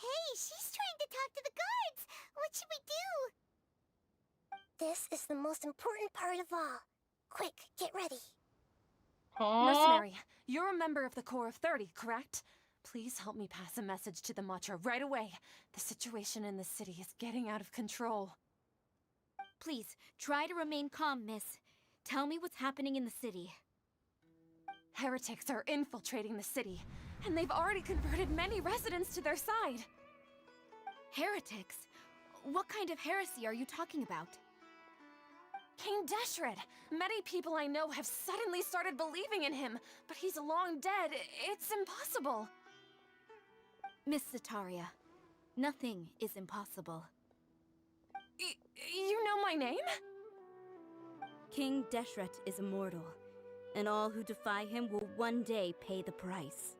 Hey, she's trying to talk to the guards! What should we do?
This is the most important part of all. Quick, get ready.
Huh?
Mercenary, you're a member of the Corps of 30, correct? Please help me pass a message to the Matcha right away. The situation in the city is getting out of control.
Please, try to remain calm, miss. Tell me what's happening in the city.
Heretics are infiltrating the city, and they've already converted many residents to their side.
Heretics? What kind of heresy are you talking about?
King Deshret! Many people I know have suddenly started believing in him, but he's long dead. It's impossible.
Miss Zetaria, nothing is impossible.
You know my name?
King Deshret is immortal, and all who defy him will one day pay the price.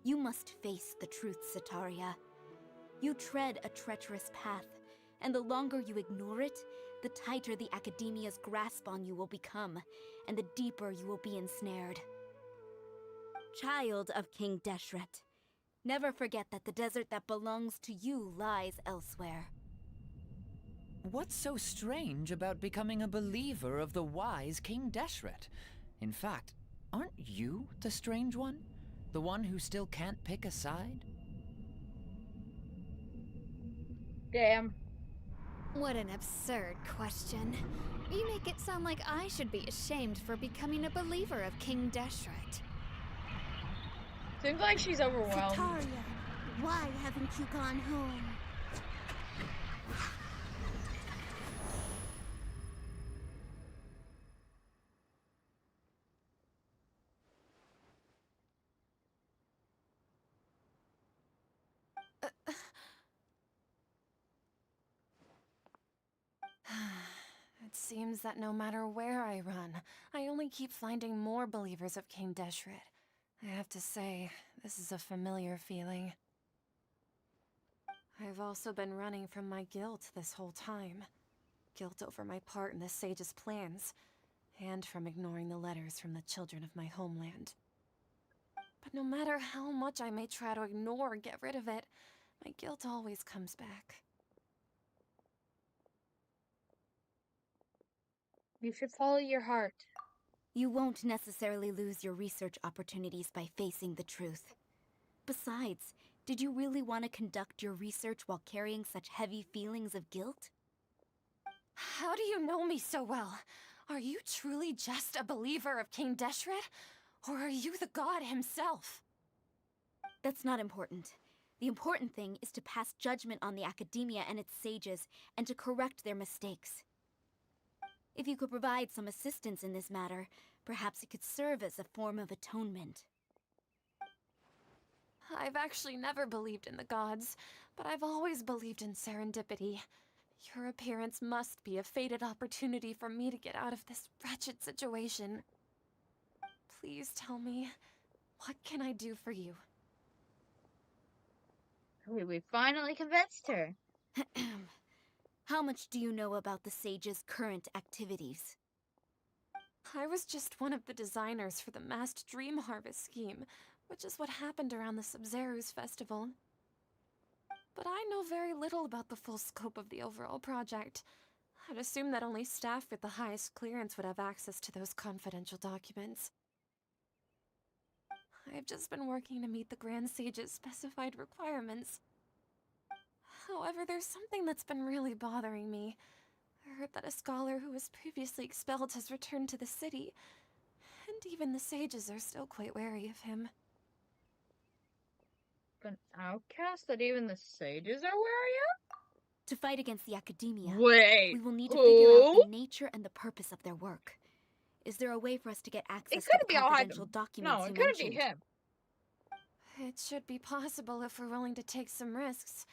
You must face the truth, Zetaria. You tread a treacherous path, and the longer you ignore it, the tighter the Academia's grasp on you will become, and the deeper you will be ensnared. Child of King Deshret, never forget that the desert that belongs to you lies elsewhere.
What's so strange about becoming a believer of the wise King Deshret? In fact, aren't you the strange one? The one who still can't pick a side?
Damn.
What an absurd question. You make it sound like I should be ashamed for becoming a believer of King Deshret.
Seems like she's overwhelmed.
Zetaria, why haven't you gone home?
It seems that no matter where I run, I only keep finding more believers of King Deshret. I have to say, this is a familiar feeling. I've also been running from my guilt this whole time. Guilt over my part in the Sage's plans, and from ignoring the letters from the children of my homeland. But no matter how much I may try to ignore or get rid of it, my guilt always comes back.
You should follow your heart.
You won't necessarily lose your research opportunities by facing the truth. Besides, did you really want to conduct your research while carrying such heavy feelings of guilt?
How do you know me so well? Are you truly just a believer of King Deshret? Or are you the god himself?
That's not important. The important thing is to pass judgment on the academia and its sages, and to correct their mistakes. If you could provide some assistance in this matter, perhaps it could serve as a form of atonement.
I've actually never believed in the gods, but I've always believed in serendipity. Your appearance must be a fated opportunity for me to get out of this wretched situation. Please tell me, what can I do for you?
We finally convinced her.
How much do you know about the sage's current activities?
I was just one of the designers for the massed dream harvest scheme, which is what happened around the Sumeru's festival. But I know very little about the full scope of the overall project. I'd assume that only staff with the highest clearance would have access to those confidential documents. I've just been working to meet the Grand Sage's specified requirements. However, there's something that's been really bothering me. I heard that a scholar who was previously expelled has returned to the city, and even the sages are still quite wary of him.
An outcast that even the sages are wary of?
To fight against the academia,
Wait,
we will need to figure out
who?
the nature and the purpose of their work. Is there a way for us to get access
It
to
couldn't
the
be all
confidential documents
No,
you
it couldn't be
mentioned?
him.
It should be possible if we're willing to take some risks.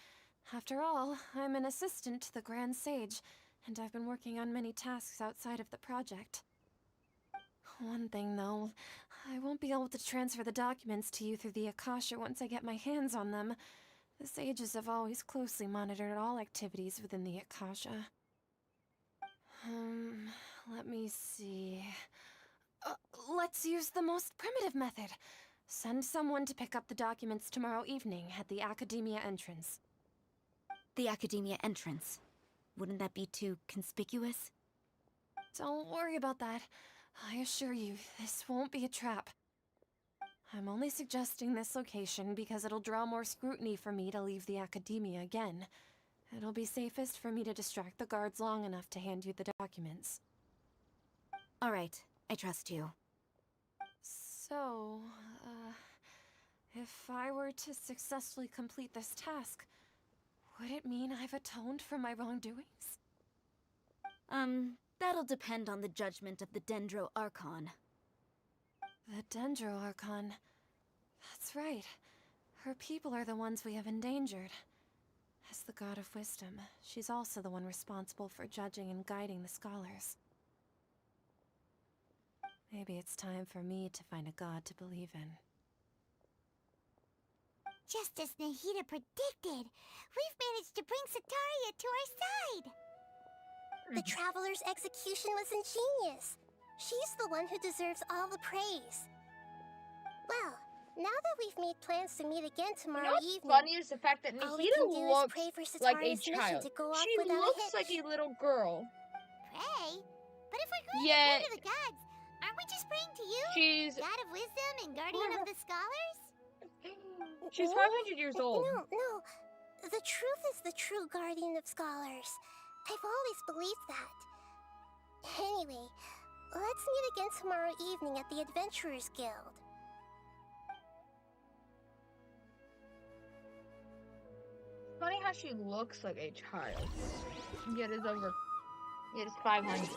After all, I'm an assistant to the Grand Sage, and I've been working on many tasks outside of the project. One thing, though, I won't be able to transfer the documents to you through the Akasha once I get my hands on them. The sages have always closely monitored all activities within the Akasha. Let me see... let's use the most primitive method. Send someone to pick up the documents tomorrow evening at the Academia entrance.
The academia entrance. Wouldn't that be too conspicuous?
Don't worry about that. I assure you, this won't be a trap. I'm only suggesting this location because it'll draw more scrutiny for me to leave the Academia again. It'll be safest for me to distract the guards long enough to hand you the documents.
All right, I trust you.
So, if I were to successfully complete this task, would it mean I've atoned for my wrongdoings?
That'll depend on the judgment of the Dendro Archon.
The Dendro Archon. That's right. Her people are the ones we have endangered. As the God of Wisdom, she's also the one responsible for judging and guiding the scholars. Maybe it's time for me to find a god to believe in.
Just as Nahida predicted, we've managed to bring Sataria to our side.
The Traveler's execution was ingenious. She's the one who deserves all the praise. Well, now that we've made plans to meet again tomorrow
What's
evening,
funny is the fact that
all we can do
Nahida
is
looks
pray for
like a
Sataria's mission
child.
to go off
She
without
looks
a hitch.
like a little girl.
Pray? But if we're going
Yet,
to pray to the gods, aren't we just praying to you?
she's
God of Wisdom and Guardian of the Scholars?
she's 500 years old.
No. The truth is the true guardian of scholars. I've always believed that. Anyway, let's meet again tomorrow evening at the Adventurers Guild.
Funny how she looks like a child. Yet it's 500.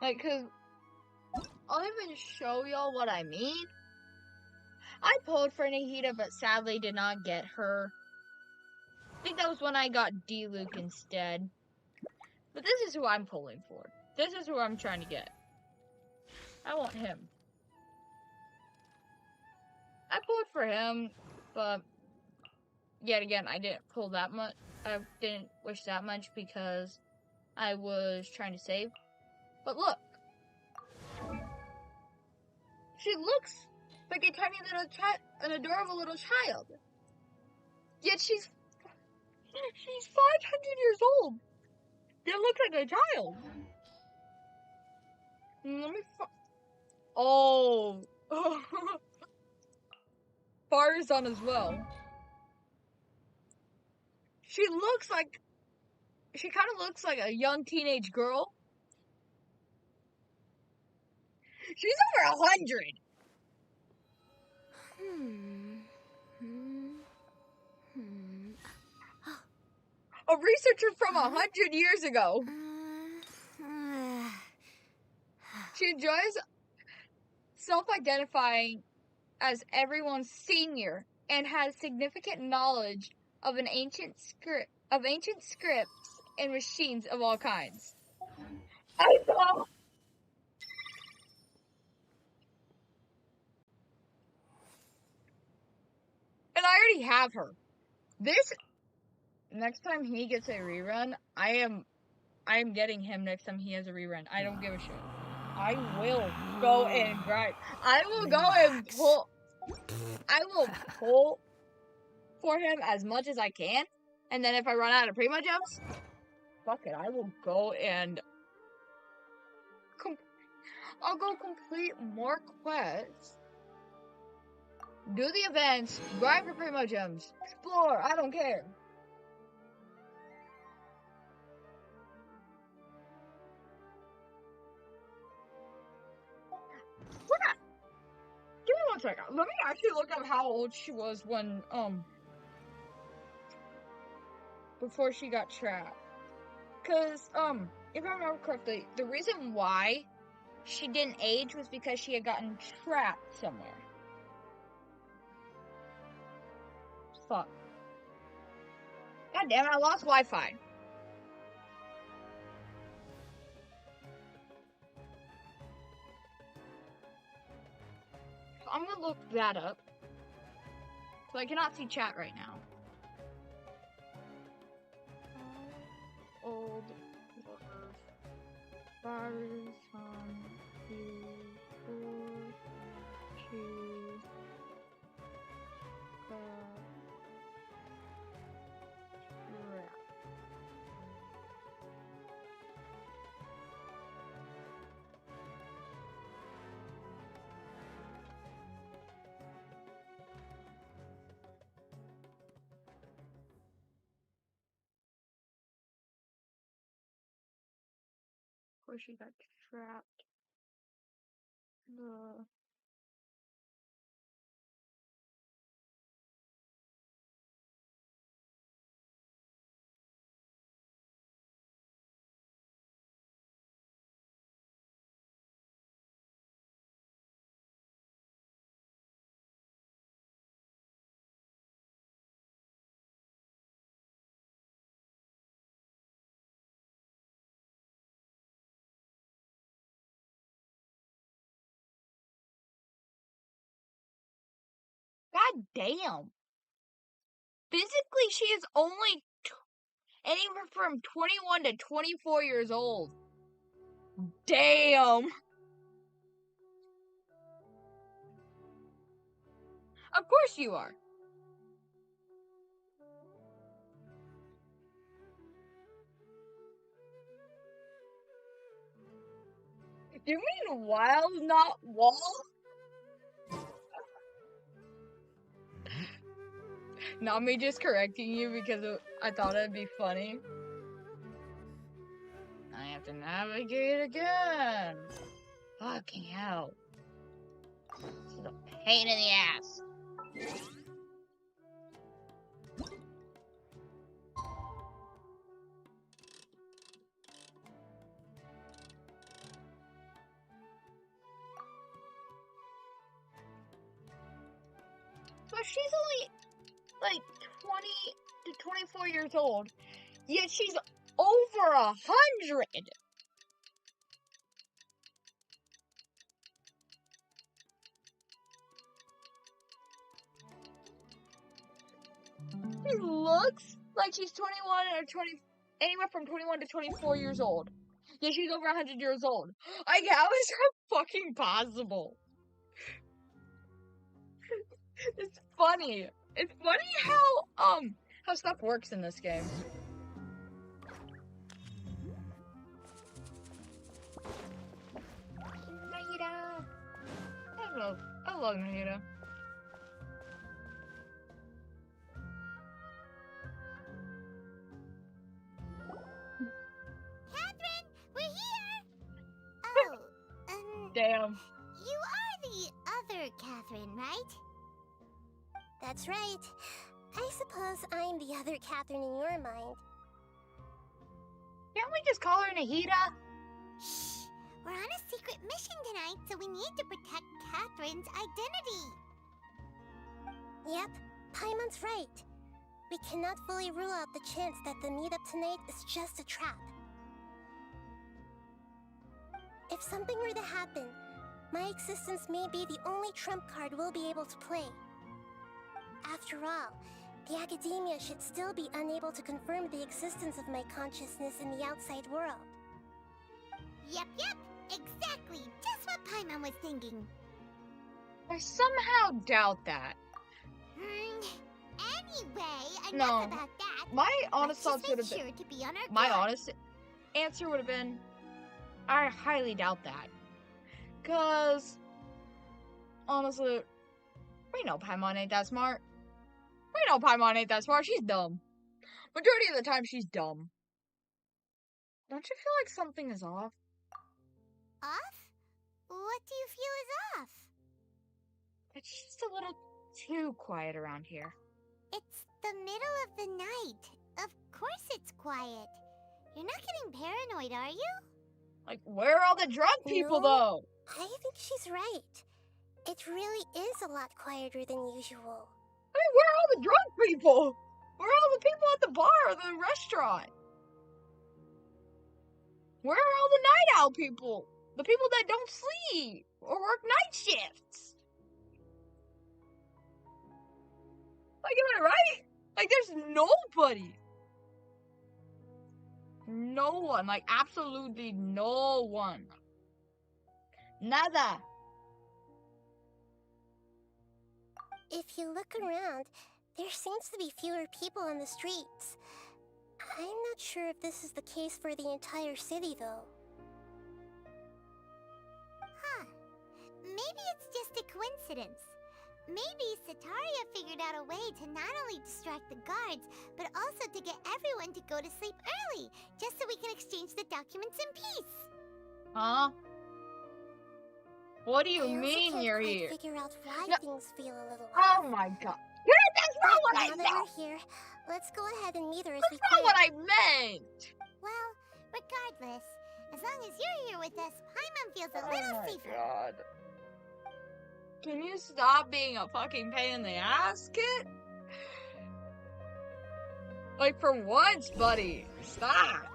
Like, cause I'll even show y'all what I mean. I pulled for Nahida, but sadly did not get her. I think that was when I got D-Luke instead. But this is who I'm pulling for. This is who I'm trying to get. I want him. I pulled for him, but yet again, I didn't pull that much. I didn't wish that much because I was trying to save. But look. She looks like a tiny little child, an adorable little child. Yet she's 500 years old. It looks like a child. Let me oh. Fire's on as well. She kind of looks like a young teenage girl. She's over 100. A researcher from 100 years ago. She enjoys self-identifying as everyone's senior and has significant knowledge of ancient scripts and machines of all kinds. I know. And I already have her. This next time he gets a rerun, I am getting him next time he has a rerun. I don't give a shit. I will go and grind. I will go and pull. I will pull for him as much as I can, and then if I run out of primo gems, fuck it. I will go and I'll go complete more quests, do the events, grind for primo gems, explore. I don't care. Give me 1 second. Let me actually look up how old she was when, before she got trapped. Cause, if I remember correctly, the reason why she didn't age was because she had gotten trapped somewhere. Fuck. God damn it, I lost Wi-Fi. So I'm gonna look that up. So I cannot see chat right now. How old was Barusan before she got trapped? Before she got trapped. The God damn. Physically, she is only anywhere from 21 to 24 years old. Damn. Of course you are. You mean wild, not wall? Not me just correcting you because I thought it'd be funny. I have to navigate again. Fucking hell. This is a pain in the ass. So she's only like 20 to 24 years old, yet she's over 100. She looks like she's 21 or 20, anywhere from 21 to 24 years old. Yeah, she's over 100 years old. Like, how is that fucking possible? It's funny. It's funny how stuff works in this game. Nahida. I love Nahida.
Catherine, we're here! Oh,
Damn.
you are the other Catherine, right?
That's right. I suppose I'm the other Catherine in your mind.
Can't we just call her Nahida?
Shh! We're on a secret mission tonight, so we need to protect Catherine's identity.
Yep, Paimon's right. We cannot fully rule out the chance that the meetup tonight is just a trap. If something were to happen, my existence may be the only trump card we'll be able to play. After all, the academia should still be unable to confirm the existence of my consciousness in the outside world.
Yep, exactly. Just what Paimon was thinking.
I somehow doubt that.
Anyway,
No.
enough about that.
My honest
Let's
thoughts would
just
have
make
been.
sure to be on our
My
guard.
honest answer would have been, I highly doubt that. Cause honestly, we know Paimon ain't that smart. We know Paimon ain't that smart. She's dumb. Majority of the time, she's dumb. Don't you feel like something is off?
Off? What do you feel is off?
It's just a little too quiet around here.
It's the middle of the night. Of course it's quiet. You're not getting paranoid, are you?
Like, where are all the drunk people,
No.
though?
I think she's right. It really is a lot quieter than usual.
I mean, where are all the drunk people? Where are all the people at the bar or the restaurant? Where are all the night owl people? The people that don't sleep or work night shifts? Like, am I right? Like, there's nobody. No one. Like, absolutely no one. Nada.
If you look around, there seems to be fewer people on the streets. I'm not sure if this is the case for the entire city, though.
Huh. Maybe it's just a coincidence. Maybe Sataria figured out a way to not only distract the guards, but also to get everyone to go to sleep early, just so we can exchange the documents in peace.
Huh? What do you
I also
mean
can't
you're
quite
here?
figure out why
No.
things feel a little
Oh
off.
my god. That's not what I
Now that
meant!
we're here, let's go ahead and meet her as we
That's not
can.
what I meant!
Well, regardless, as long as you're here with us, Paimon feels a
Oh
little
my
safer.
god. Can you stop being a fucking pain in the ass, kid? Like, for once, buddy. Stop.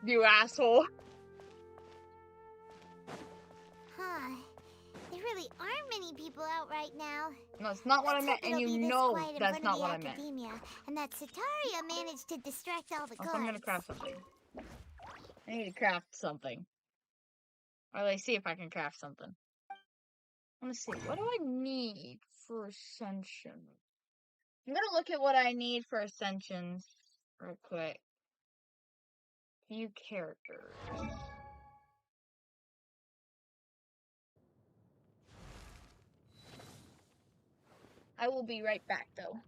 You asshole.
Huh. There really aren't many people out right now.
No, that's not what I
Let's
meant,
hope
and
it'll
you
be this
know
quiet in
that's
front
not
of
what
the
I meant.
academia, and that Sataria managed to distract all the
Also,
guards.
I'm gonna craft something. I need to craft something. Or let's see if I can craft something. Let me see. What do I need for Ascension? I'm gonna look at what I need for Ascensions real quick. View characters. I will be right back, though.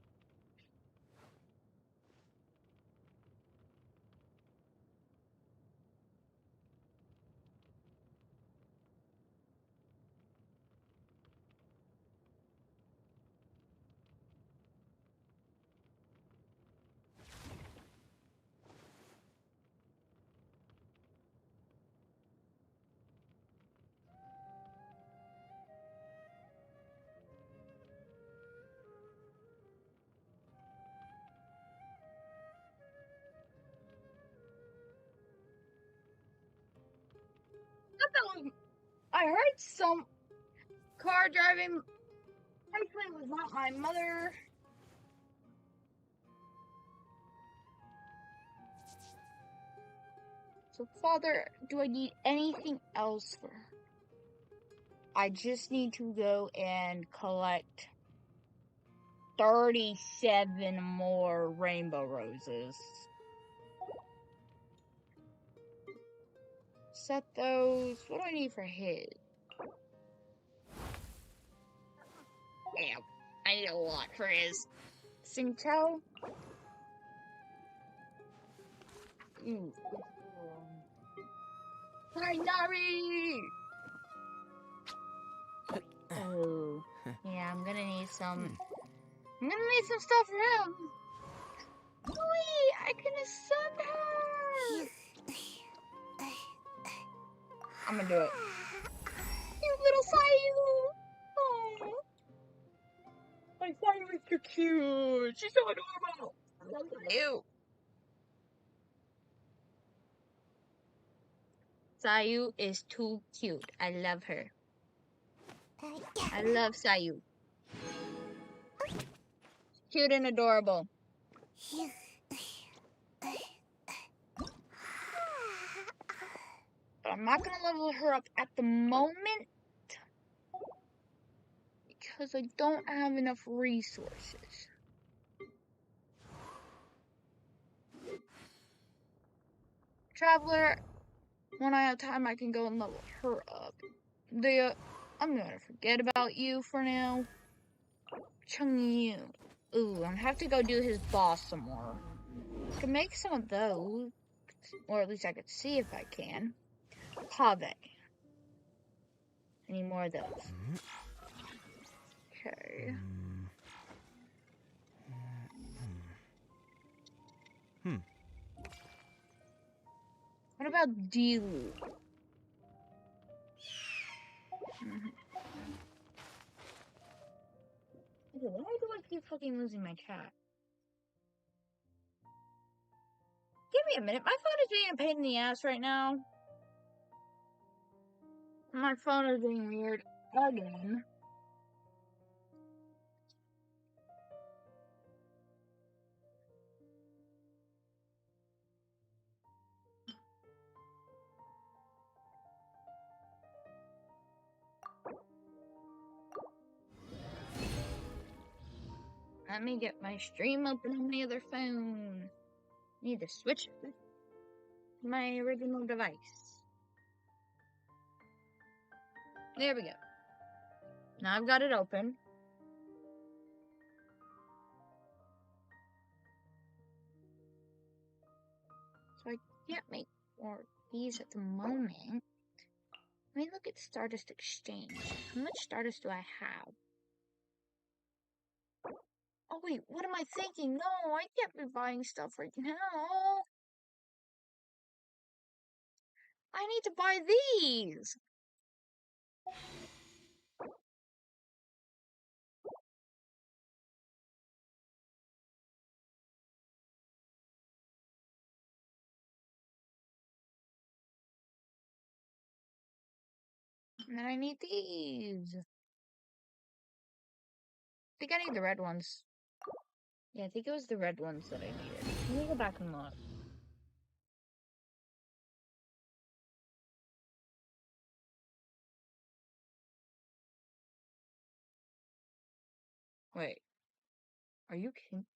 I heard some car driving. Hopefully, it was not my mother. So, Father, do I need anything else for her? I just need to go and collect 37 more rainbow roses. Set those. What do I need for his? Damn, I need a lot for his. Singtel? Ooh. Hi, Nari! Oh, yeah, I'm gonna need some stuff for him. Wait, I can ascend her! I'm gonna do it. You little Sayu! Oh, my Sayu is too cute. She's so adorable. I love Sayu. Sayu is too cute. I love her. I love Sayu. Cute and adorable. But I'm not gonna level her up at the moment because I don't have enough resources. Traveler, when I have time, I can go and level her up. I'm gonna forget about you for now. Chungyu. Ooh, I'm gonna have to go do his boss some more. I can make some of those, or at least I could see if I can. Pave. Any more of those? Okay. What about Dilu? Okay, why do I keep fucking losing my cat? Give me a minute. My phone is being a pain in the ass right now. My phone is being weird again. Let me get my stream open on my other phone. Need to switch my original device. There we go. Now I've got it open. So I can't make more of these at the moment. Let me look at Stardust Exchange. How much Stardust do I have? Oh wait, what am I thinking? No, I can't be buying stuff right now. I need to buy these. And then I need these. I think I need the red ones. Yeah, I think it was the red ones that I needed. Let me go back and look. Wait. Are you kidding?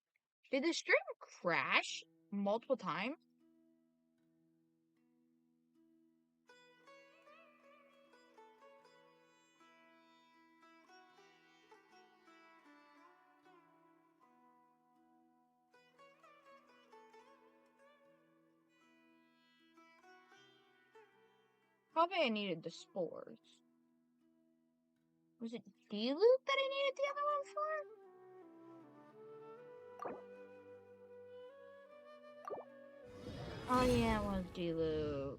Did the stream crash multiple times? Probably I needed the spores. Was it D-Loop that I needed the other one for? Oh yeah, it was D-Loop.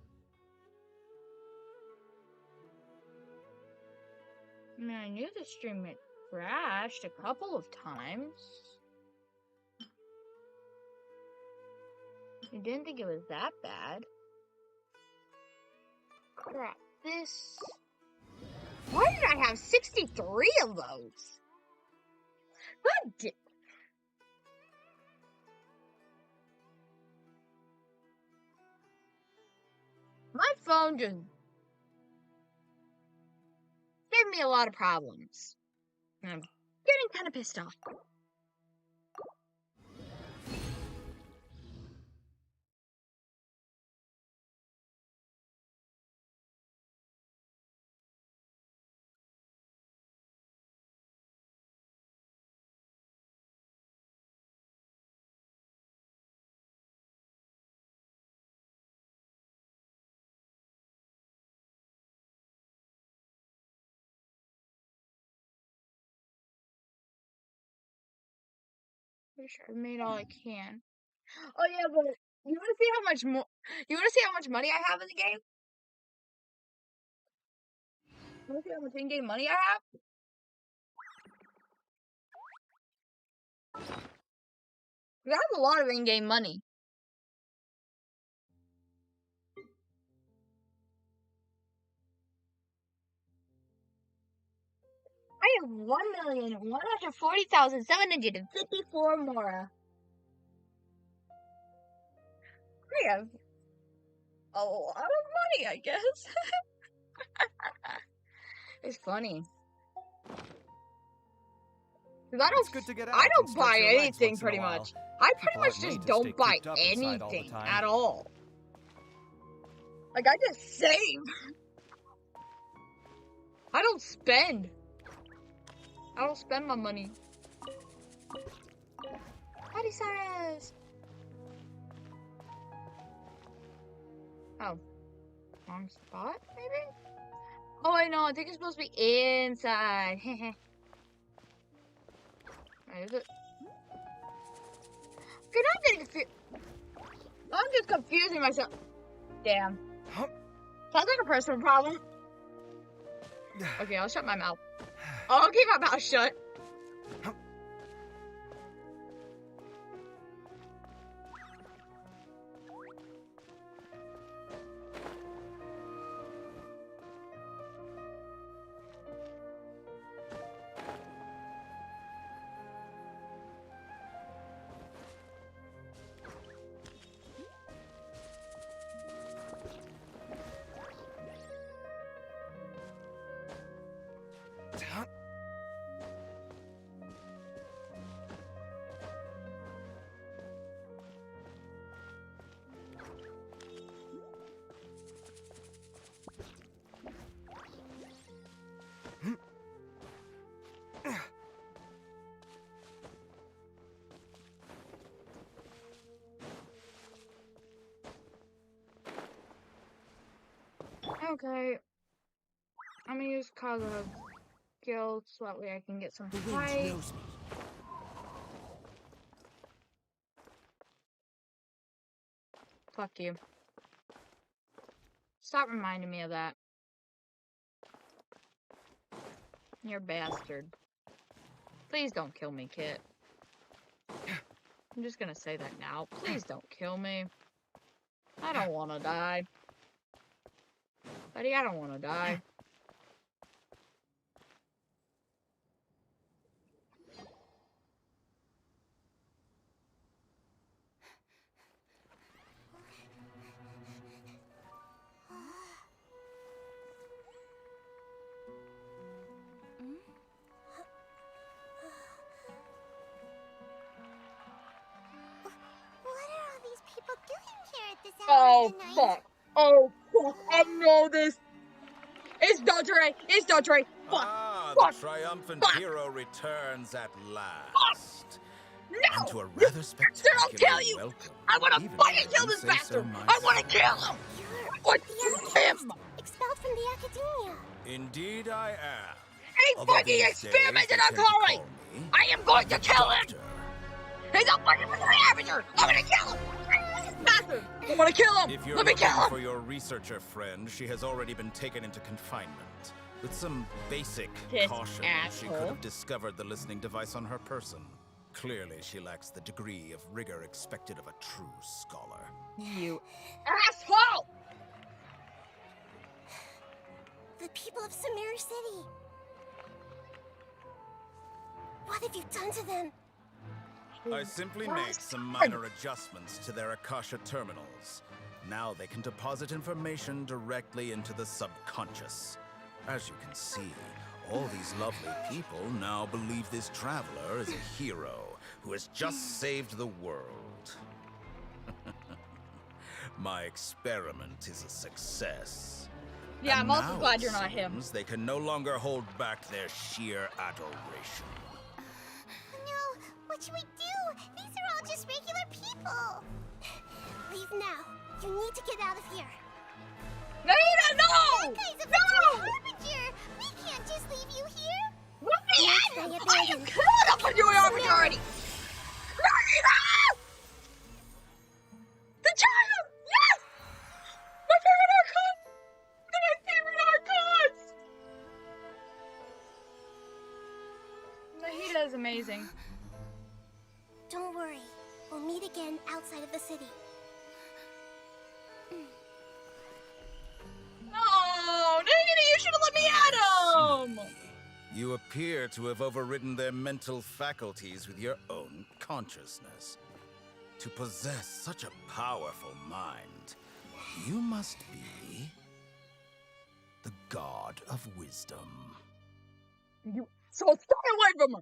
I mean, I knew the stream had crashed a couple of times. I didn't think it was that bad. Crap, this... Why did I have 63 of those? God damn. My phone just gave me a lot of problems. And I'm getting kind of pissed off. Pretty sure I made all I can. Oh yeah, but you wanna see how much more? You wanna see how much money I have in the game? You wanna see how much in-game money I have? That's a lot of in-game money. I have 1,140,754 more. I have a lot of money, I guess. It's funny. 'Cause
It's good to get out
I
and
don't
stretch
buy
your legs
anything
once in a
pretty
while.
much. I pretty
People
much
aren't made
just
to
don't
stay
buy
cooped up inside all the
anything
time.
at all. Like, I just save. I don't spend. I don't spend my money. Howdy, Cyrus. Oh. Wrong spot, maybe? Oh, wait, no. I think it's supposed to be inside. Wait, is it? Okay, now I'm getting confused. I'm just confusing myself. Damn. Sounds like a personal problem. Okay, I'll shut my mouth. I'll keep my mouth shut. Okay. I'm gonna use Kaga Guild so that way I can get some fight. Fuck you. Stop reminding me of that. You're a bastard. Please don't kill me, Kit. I'm just gonna say that now. Please don't kill me. I don't wanna die. Buddy, I don't wanna die.
What are all these people doing here at this hour
Oh,
of the night?
fuck. Oh, fuck. I know this. It's Dodgeray. It's Dodgeray. Fuck.
Ah,
Fuck.
the triumphant
Fuck.
hero returns at last.
No!
And to a rather spectacular
I'll kill you!
welcome.
I wanna
Even
fucking
if I
kill
didn't
this
say
bastard!
so
I wanna
myself.
kill him! I want to kill him!
Expelled from the academia.
Indeed I am.
He
Although
fucking
these
experimented
days
on
they tend to
Chloe!
call me
I am going to
the
kill him!
Doctor.
He's a fucking Ravager! I'm gonna kill him! Bastard! I wanna kill him!
If you're
Let me
looking
kill him!
for your researcher friend, she has already been taken into confinement. With some basic
This
caution, she could
asshole.
have discovered the listening device on her person. Clearly, she lacks the degree of rigor expected of a true scholar.
You asshole!
The people of Sumeru City. What have you done to them?
I simply made some minor adjustments to their Akasha terminals. Now they can deposit information directly into the subconscious. As you can see, all these lovely people now believe this traveler is a hero who has just saved the world. My experiment is a success.
Yeah,
And
I'm also
now
glad
it
you're not him.
seems they can no longer hold back their sheer adoration.
No, what should we do? These are all just regular people. Leave now. You need to get out of here.
No!
That guy's a victory harbinger. We can't just leave you here.
Let me
Yes,
in!
I
I am
abandoned.
killing up for doing harbinger already! That is amazing.
Don't worry. We'll meet again outside of the city.
Oh, Nagini, you should have let me at him!
You appear to have overridden their mental faculties with your own consciousness. To possess such a powerful mind, you must be the god of wisdom.
So stay away from her!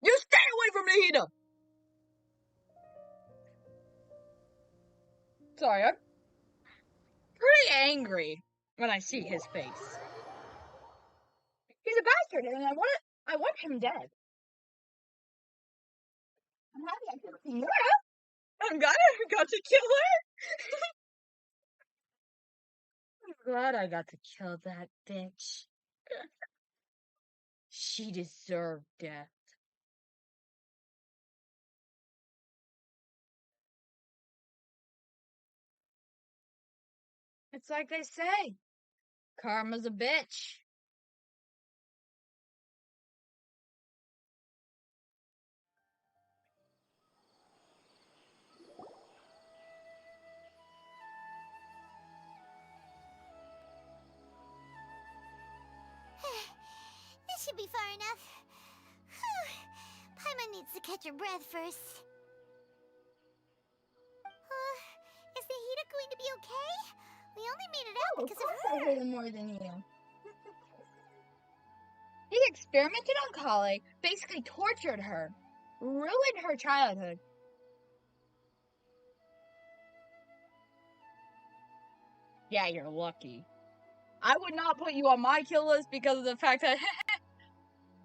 You stay away from Nahida! Sorry, I'm pretty angry when I see his face. He's a bastard, and I want him dead. I'm happy I killed him. I'm glad I got to kill her. I'm glad I got to kill that bitch. She deserved death. It's like they say, karma's a bitch.
This should be far enough. Whew. Paimon needs to catch her breath first. Is Nahida going to be okay? We only made it out because of her.
I hate him more than you. He experimented on Kale, basically tortured her, ruined her childhood. Yeah, you're lucky. I would not put you on my kill list because of the fact that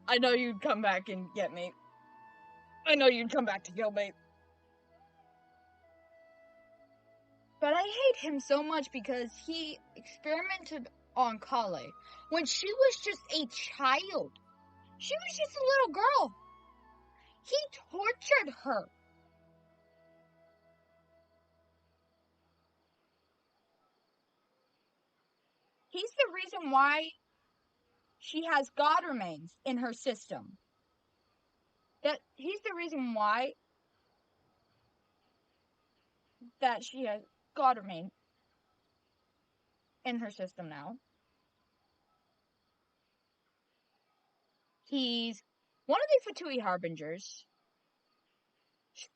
I know you'd come back and get me. I know you'd come back to kill me. But I hate him so much because he experimented on Kale when she was just a child. She was just a little girl. He tortured her. He's the reason why she has God remains in her system. He's the reason why that she has God remains in her system now. He's one of the Fatui Harbingers.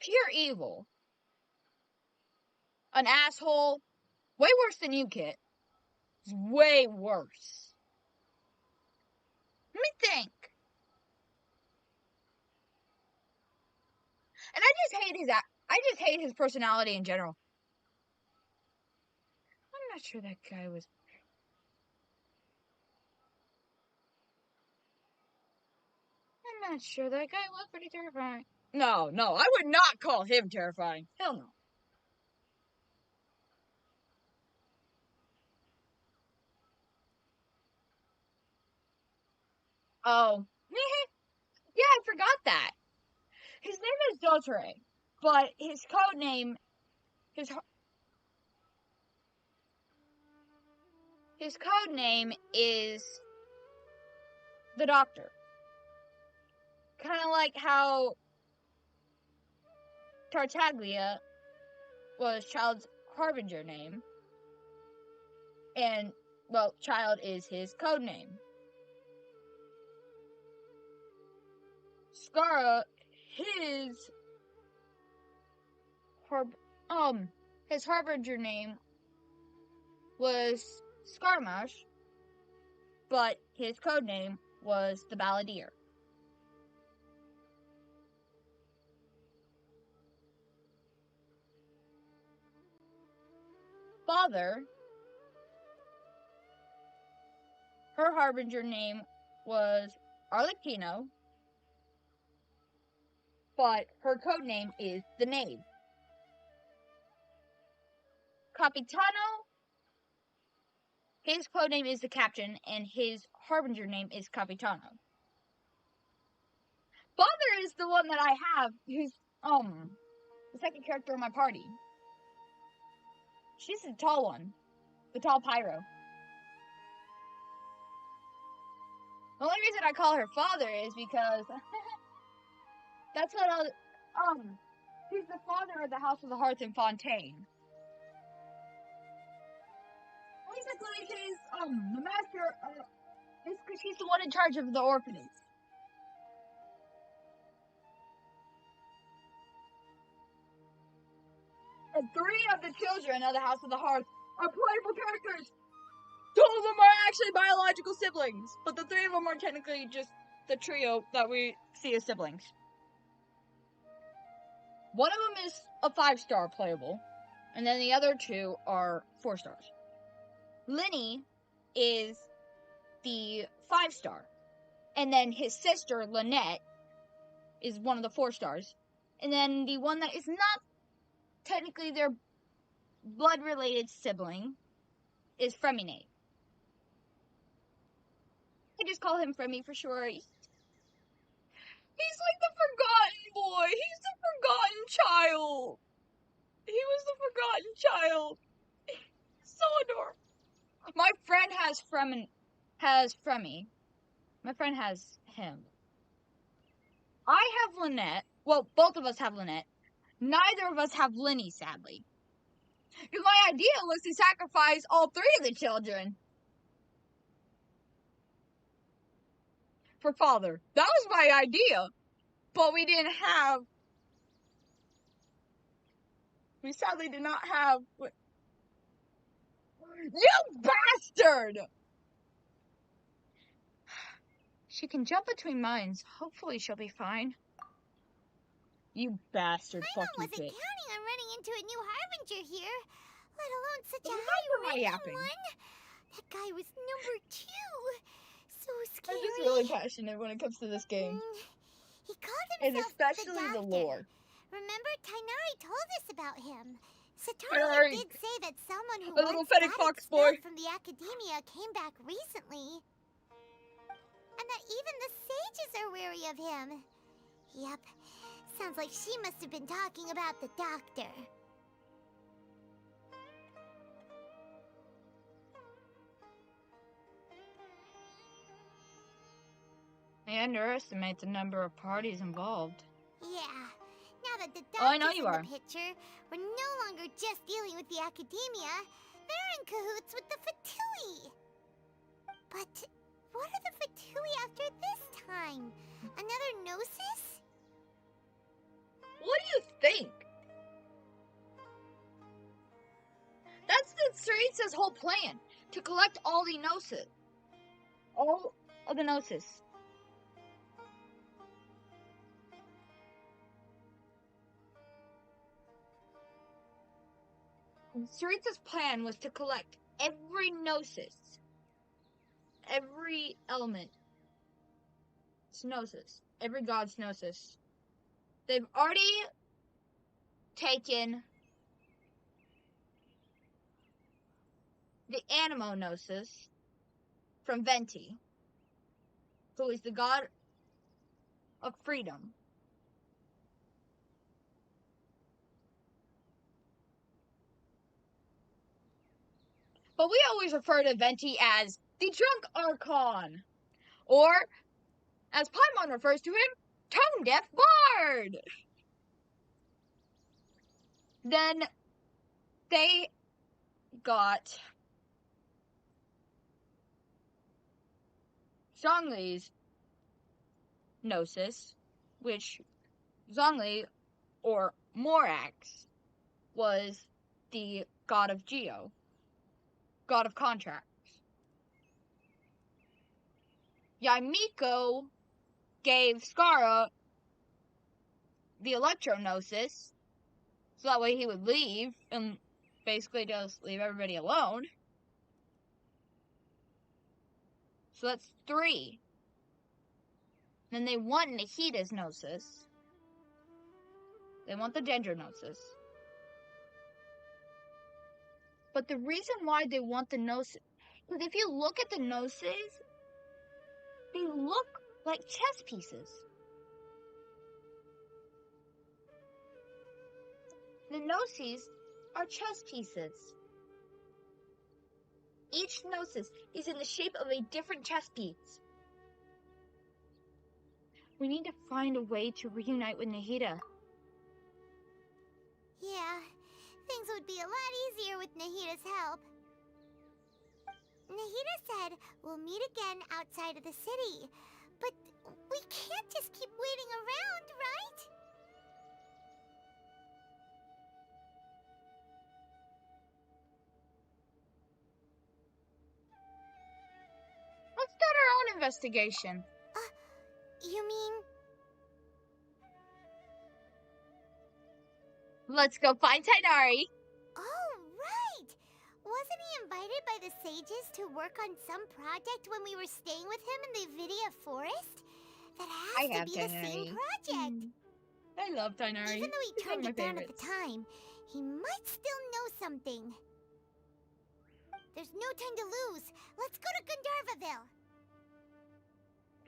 Pure evil. An asshole. Way worse than you, Kit. It's way worse. Let me think. And I just hate his personality in general. I'm not sure that guy was. I'm not sure that guy was pretty terrifying. No, I would not call him terrifying. Hell no. Oh. Yeah, I forgot that. His name is Dotare, but his code name, his code name is the Doctor. Kind of like how Tartaglia was Child's Harbinger name. And, well, Child is his code name. Skara, his Harbinger name was Skarmash, but his code name was the Balladeer. Father, her Harbinger name was Arlecchino, but her code name is the Knave. Capitano, his code name is the Captain, and his Harbinger name is Capitano. Father is the one that I have, who's, the second character in my party. She's the tall one. The tall pyro. The only reason I call her father is because that's what he's the father of the House of the Hearth in Fontaine. Basically, he's the master. Basically, he's the one in charge of the orphanage. And 3 of the children of the House of the Hearth are playable characters. 2 of them are actually biological siblings, but the 3 of them are technically just the trio that we see as siblings. One of them is a 5-star playable, and then the other 2 are 4 stars. Linny is the 5-star, and then his sister Lynette is one of the 4 stars, and then the one that is not technically their blood-related sibling is Fremine. I just call him Fremy for short. He's like the forgotten boy. He's the forgotten child. He was the forgotten child. So adorable. My friend has Fremy. My friend has him. I have Lynette. Well, both of us have Lynette. Neither of us have Linny, sadly. Because my idea was to sacrifice all 3 of the children for father. That was my idea. But we sadly did not have... You bastard! She can jump between mines. Hopefully she'll be fine. You bastard fucking
wasn't
bitch.
counting on running into a new Harbinger here, let alone such a high-ranking one. That guy was number 2. So scary.
I'm just really passionate when it comes to this game.
He called
And
himself
especially the lore.
Remember, Tainari told us about him.
Tainari,
Sataria did say that someone who
a little
once
fennec
got
fox boy
expelled from the academia came back recently. And that even the sages are wary of him. Yep, sounds like she must have been talking about the doctor.
I underestimate the number of parties involved.
Yeah, now that the
Oh, I know
doctor's
you
in
are.
the picture, we're no longer just dealing with the academia. They're in cahoots with the Fatui. But what are the Fatui after this time? Another Gnosis?
What do you think? That's the Syriza's whole plan. To collect all the Gnosis. All of the Gnosis. Syriza's plan was to collect every Gnosis. Every element. Gnosis. Every god's Gnosis. They've already taken the Animo Gnosis from Venti, who is the god of freedom. But we always refer to Venti as the Drunk Archon. Or, as Paimon refers to him, Tone Deaf Bard. Then they got Zhongli's Gnosis, which Zhongli, or Morax, was the god of Geo, god of contracts. Yaimiko gave Skara the Electro-Gnosis, so that way he would leave and basically just leave everybody alone. So that's 3. Then they want Nahida's Gnosis. They want the Dendrognosis. But the reason why they want the Gnosis, because if you look at the Gnosis, they look like chess pieces. The Gnosis are chess pieces. Each Gnosis is in the shape of a different chess piece. We need to find a way to reunite with Nahida.
Yeah, things would be a lot easier with Nahida's help. Nahida said we'll meet again outside of the city. But we can't just keep waiting around, right?
Let's start our own investigation.
You mean...
Let's go find Tighnari.
Oh, right! Wasn't he invited by the sages to work on some project when we were staying with him in the Vidia Forest? That has to be the same project.
I love Tighnari.
Even though he
He's one of
turned
my
it down at
favorites.
the time, he might still know something. There's no time to lose. Let's go to Gandharvaville.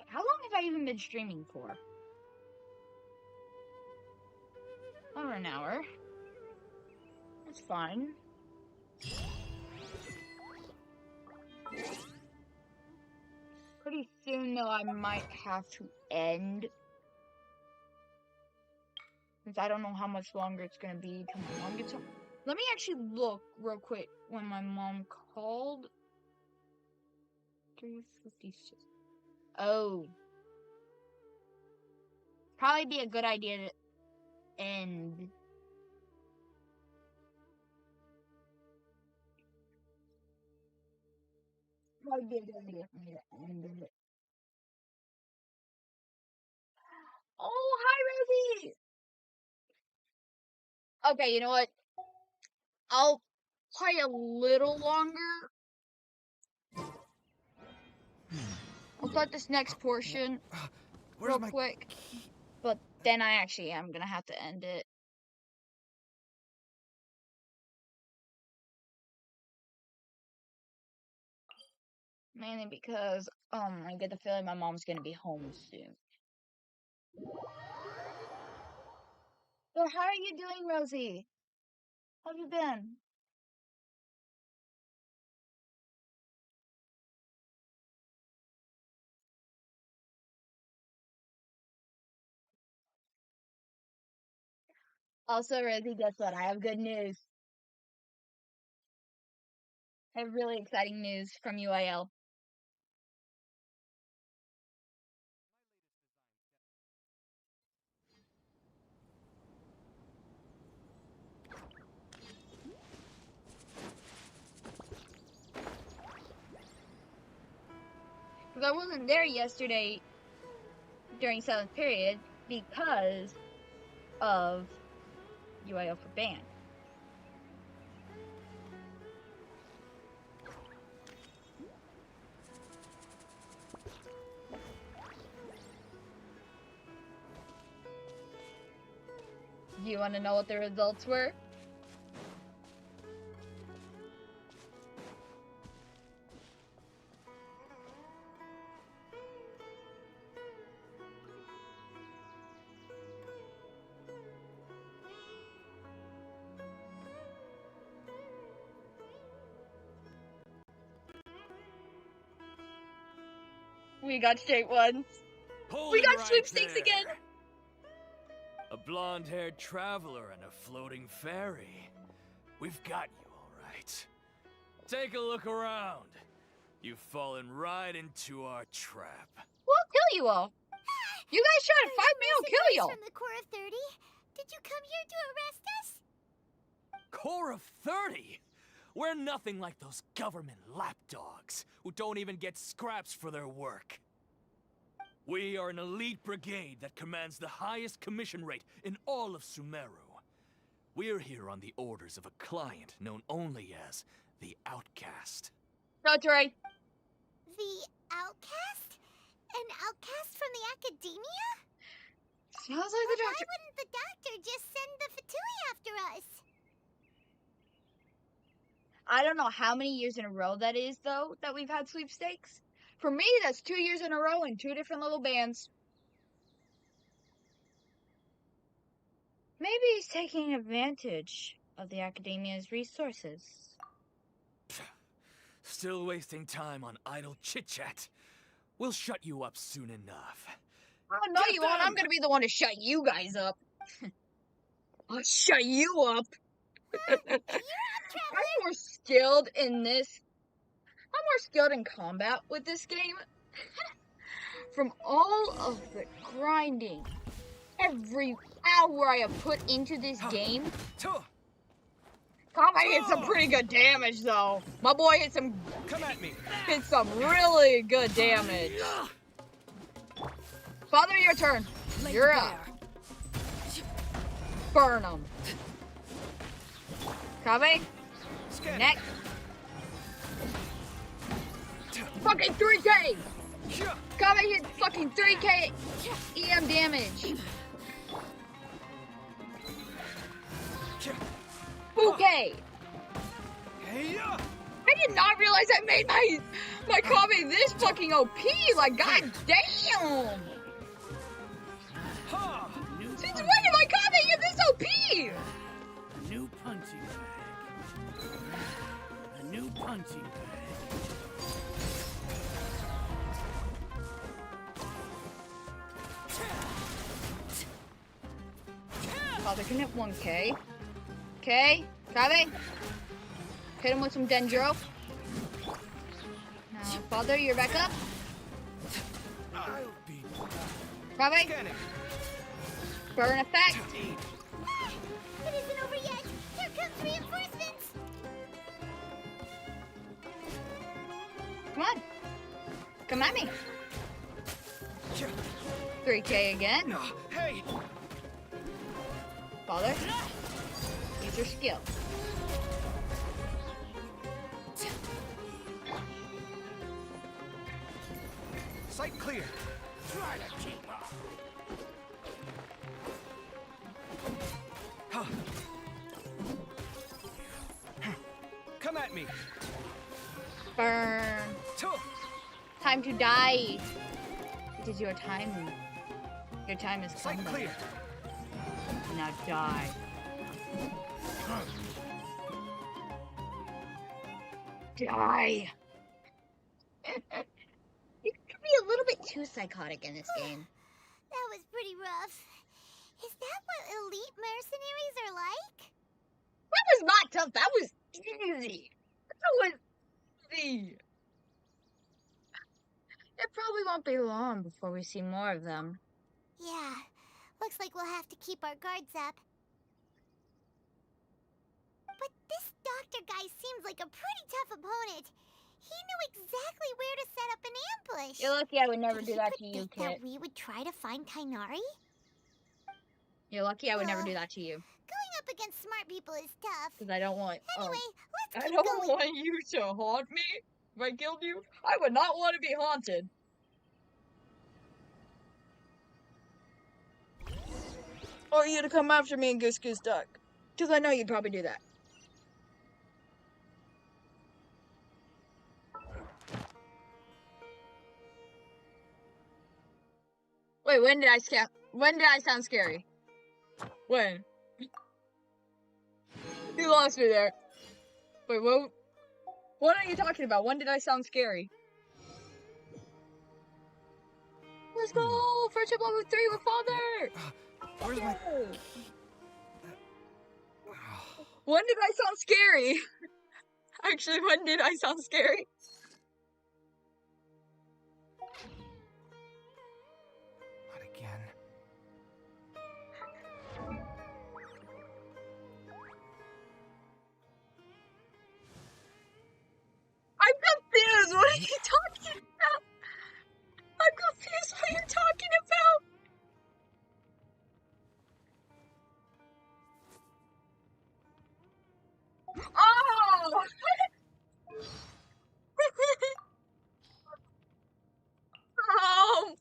How long have I even been streaming for? Over an hour. That's fine. Pretty soon, though, I might have to end. Since I don't know how much longer it's gonna be till my mom gets home. Let me actually look real quick when my mom called. 3:56. Oh. Probably be a good idea to end. Probably be a good idea for me to end it. Oh, hi, Rosie! Okay, you know what? I'll play a little longer. I'll start this next portion real quick. But then I actually am gonna have to end it. Mainly because, I get the feeling my mom's gonna be home soon. So how are you doing, Rosie? How have you been? Also, Rosie, guess what? I have good news. I have really exciting news from UIL. Because I wasn't there yesterday during 7th period because of UIL for band. Do you want to know what the results were? We got straight ones. We got sweepstakes again.
A blonde-haired traveler and a floating fairy. We've got you, all right. Take a look around. You've fallen right into our trap.
We'll kill you all. You guys try to fight me, I'll kill y'all.
From the Core of 30? Did you come here to arrest us?
Core of 30? We're nothing like those government lapdogs who don't even get scraps for their work. We are an elite brigade that commands the highest commission rate in all of Sumeru. We're here on the orders of a client known only as the Outcast.
That's right.
The Outcast? An outcast from the Academia?
Sounds like the doctor.
Why wouldn't the doctor just send the Fatui after us?
I don't know how many years in a row that is, though, that we've had sweepstakes. For me, that's 2 years in a row in 2 different little bands. Maybe he's taking advantage of the Academia's resources.
Still wasting time on idle chit-chat. We'll shut you up soon enough.
Oh, no, you won't. I'm gonna be the one to shut you guys up. I'll shut you up. I'm more skilled in this. I'm more skilled in combat with this game. From all of the grinding, every hour I have put into this game. Combat hit some pretty good damage, though. My boy hit some.
Come at me.
Hit some really good damage. Father, your turn. You're up. Burn him. Kave. Next. Fucking 3K. Kave hit fucking 3K EM damage. 2K. I did not realize I made my Kave this fucking OP. Like, god damn. Since when did my Kave get this OP?
A new punching bag. A new punching bag.
Father can hit 1K. Okay, Kave. Hit him with some Dendro. Now, Father, you're back up. Kave. Burn effect.
It isn't over yet. Here comes reinforcements.
Come on. Come at me. 3K again.
Hey.
Father, use your skill.
Sight clear.
Try to keep up.
Come at me.
Burn. Time to die. It is your time. Your time is
Sight
coming.
clear.
Now die. Die. You could be a little bit too psychotic in this game.
That was pretty rough. Is that what elite mercenaries are like?
That was not tough. That was easy. That was easy. It probably won't be long before we see more of them.
Yeah. Looks like we'll have to keep our guards up. But this doctor guy seems like a pretty tough opponent. He knew exactly where to set up an ambush.
You're lucky I would never
Did
do
he
that to you,
predict
Kit.
that we would try to find Kainari?
You're lucky I would never do that to you.
Going up against smart people is tough.
Because I don't want...
Anyway, let's
I
keep
don't
going.
want you to haunt me if I killed you. I would not want to be haunted. Or you to come after me and Goose Goose Duck. Because I know you'd probably do that. Wait, when did I sound scary? When? You lost me there. Wait, what are you talking about? When did I sound scary? Let's go! Friendship level 3 with Father!
Where's my...
When did I sound scary? Actually, when did I sound scary?
Not again.
I'm confused. What are you talking about? I'm confused what you're talking about. Oh! Oh!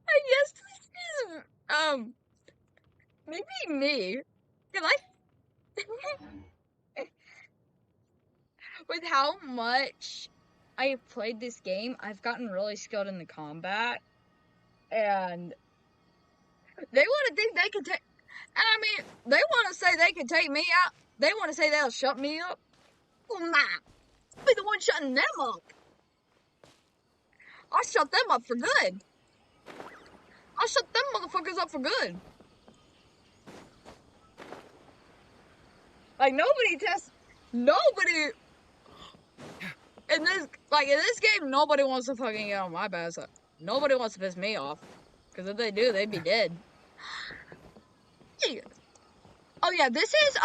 I guess this is, maybe me. Can I? With how much I have played this game, I've gotten really skilled in the combat. And they want to think they can take... And I mean, they want to say they can take me out. They want to say they'll shut me up. Well, nah. I'll be the one shutting them up. I shut them up for good. I shut them motherfuckers up for good. Like nobody in this game, nobody wants to fucking get on my bad side. Nobody wants to piss me off. Because if they do, they'd be dead. Oh yeah, this is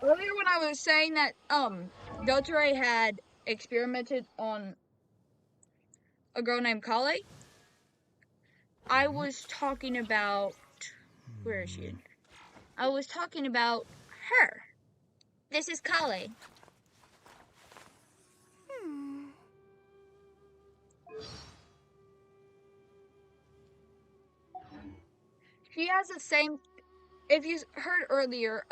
earlier when I was saying that Dotare had experimented on a girl named Kale, I was talking about where is she? I was talking about her. This is Kale. She has the same. If you heard earlier,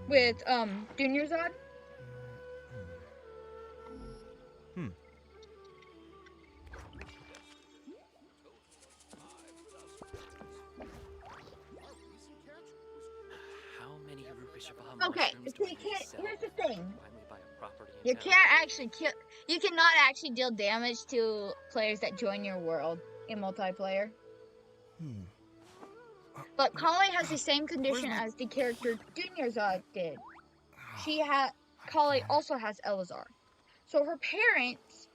with Junior Zod. Okay, so you can't. Here's the thing. You can't actually kill. You cannot actually deal damage to players that join your world in multiplayer. But Kale has the same condition as the character Junior Zod did. Kale also has Elazar. So her parents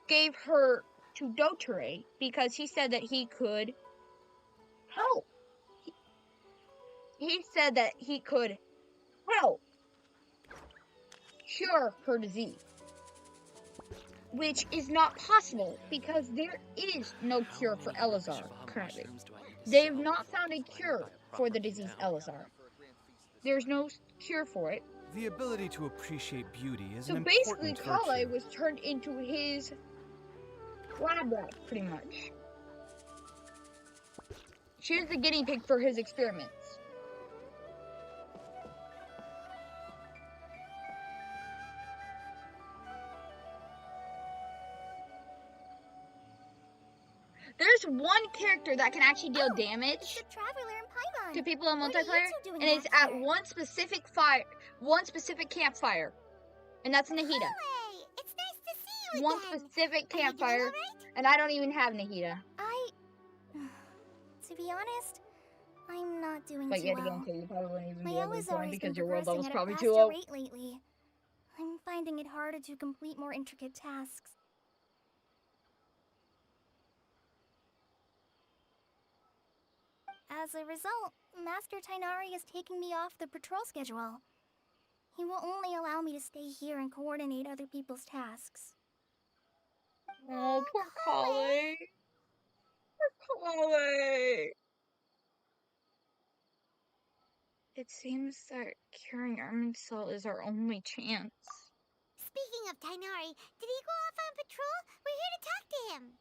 gave her to Dotare because he said that he could help. He said that he could help cure her disease. Which is not possible because there is no cure for Elazar currently. They have not found a cure for the disease Elazar. There's no cure for it.
The ability to appreciate beauty is
So
an
basically,
important
Kale
virtue.
was turned into his lab rat, pretty much. She was the guinea pig for his experiments. There's one character that can actually deal damage to people in multiplayer, and it's at one specific campfire, and that's Nahida.
It's nice to see you
One
again.
specific
Are you doing
campfire,
all right?
and I don't even have Nahida.
To be honest, I'm not doing
But
too
yet
well.
again, so you probably wouldn't even
My
be able to
Elazar
join
has
because
been
your world level's
progressing
probably
at a
too
faster
low.
rate lately. I'm finding it harder to complete more intricate tasks. As a result, Master Tainari is taking me off the patrol schedule. He will only allow me to stay here and coordinate other people's tasks.
Oh, poor Kale. Poor Kale. It seems that curing Arminsul is our only chance.
Speaking of Tainari, did he go off on patrol? We're here to talk to him.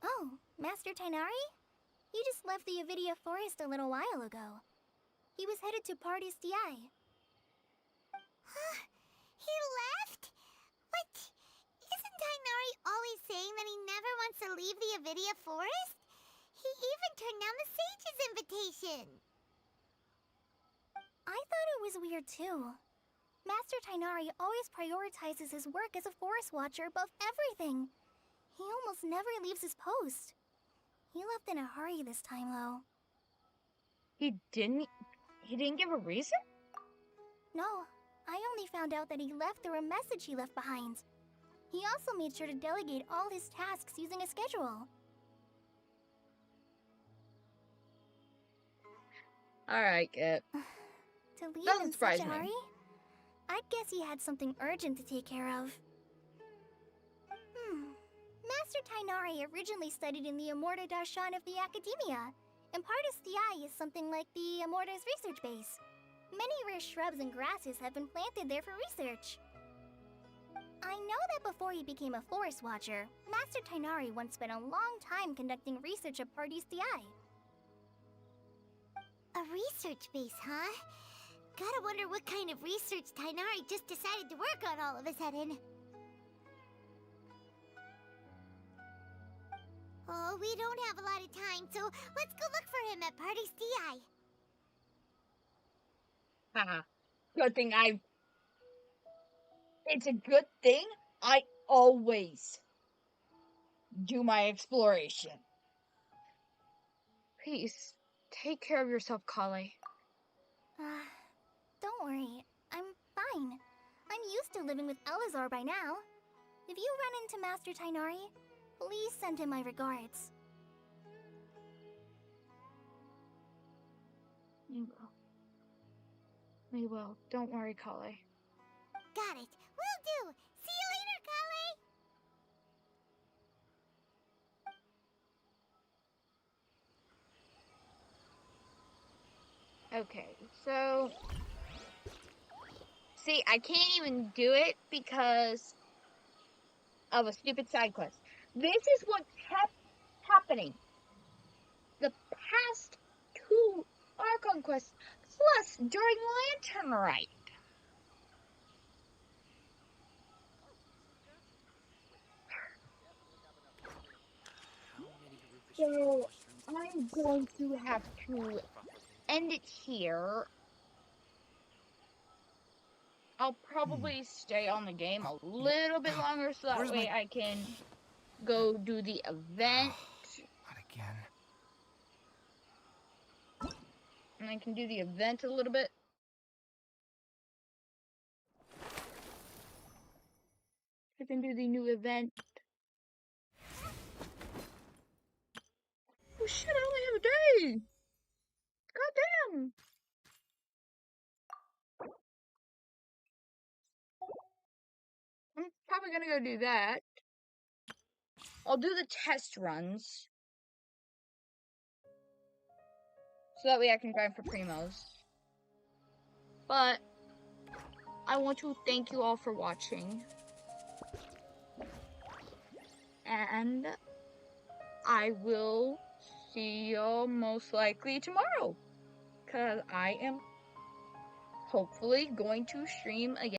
Oh, Master Tainari? He just left the Avidia Forest a little while ago. He was headed to Party's DI. Huh? He left? But isn't Tainari always saying that he never wants to leave the Avidia Forest? He even turned down the Sage's invitation. I thought it was weird too. Master Tainari always prioritizes his work as a forest watcher above everything. He almost never leaves his post. He left in a hurry this time, though.
He didn't give a reason?
No, I only found out that he left through a message he left behind. He also made sure to delegate all his tasks using a schedule.
Alright, Kit.
To leave
Doesn't
in
surprise
such a
me.
hurry? I'd guess he had something urgent to take care of. Master Tainari originally studied in the Amorta Darshan of the Academia, and Partis DI is something like the Amorta's research base. Many rare shrubs and grasses have been planted there for research. I know that before he became a forest watcher, Master Tainari once spent a long time conducting research at Partis DI. A research base, huh? Gotta wonder what kind of research Tainari just decided to work on all of a sudden. Oh, we don't have a lot of time, so let's go look for him at Party's DI.
Haha. Good thing It's a good thing I always do my exploration. Please, take care of yourself, Kale.
Don't worry. I'm fine. I'm used to living with Elazar by now. If you run into Master Tainari, please send him my regards.
We will. Don't worry, Kale.
Got it. Will do. See you later, Kale.
Okay, so... See, I can't even do it because of a stupid side quest. This is what kept happening the past 2 Archon quests, plus during Lantern Rite. So, I'm going to have to end it here. I'll probably stay on the game a little bit longer so that way I can go do the event.
Not again.
And I can do the event a little bit. I can do the new event. Oh shit, I only have a day! God damn! I'm probably gonna go do that. I'll do the test runs. So that way I can grind for Primos. But I want to thank you all for watching. And I will see y'all most likely tomorrow. Because I am hopefully going to stream again.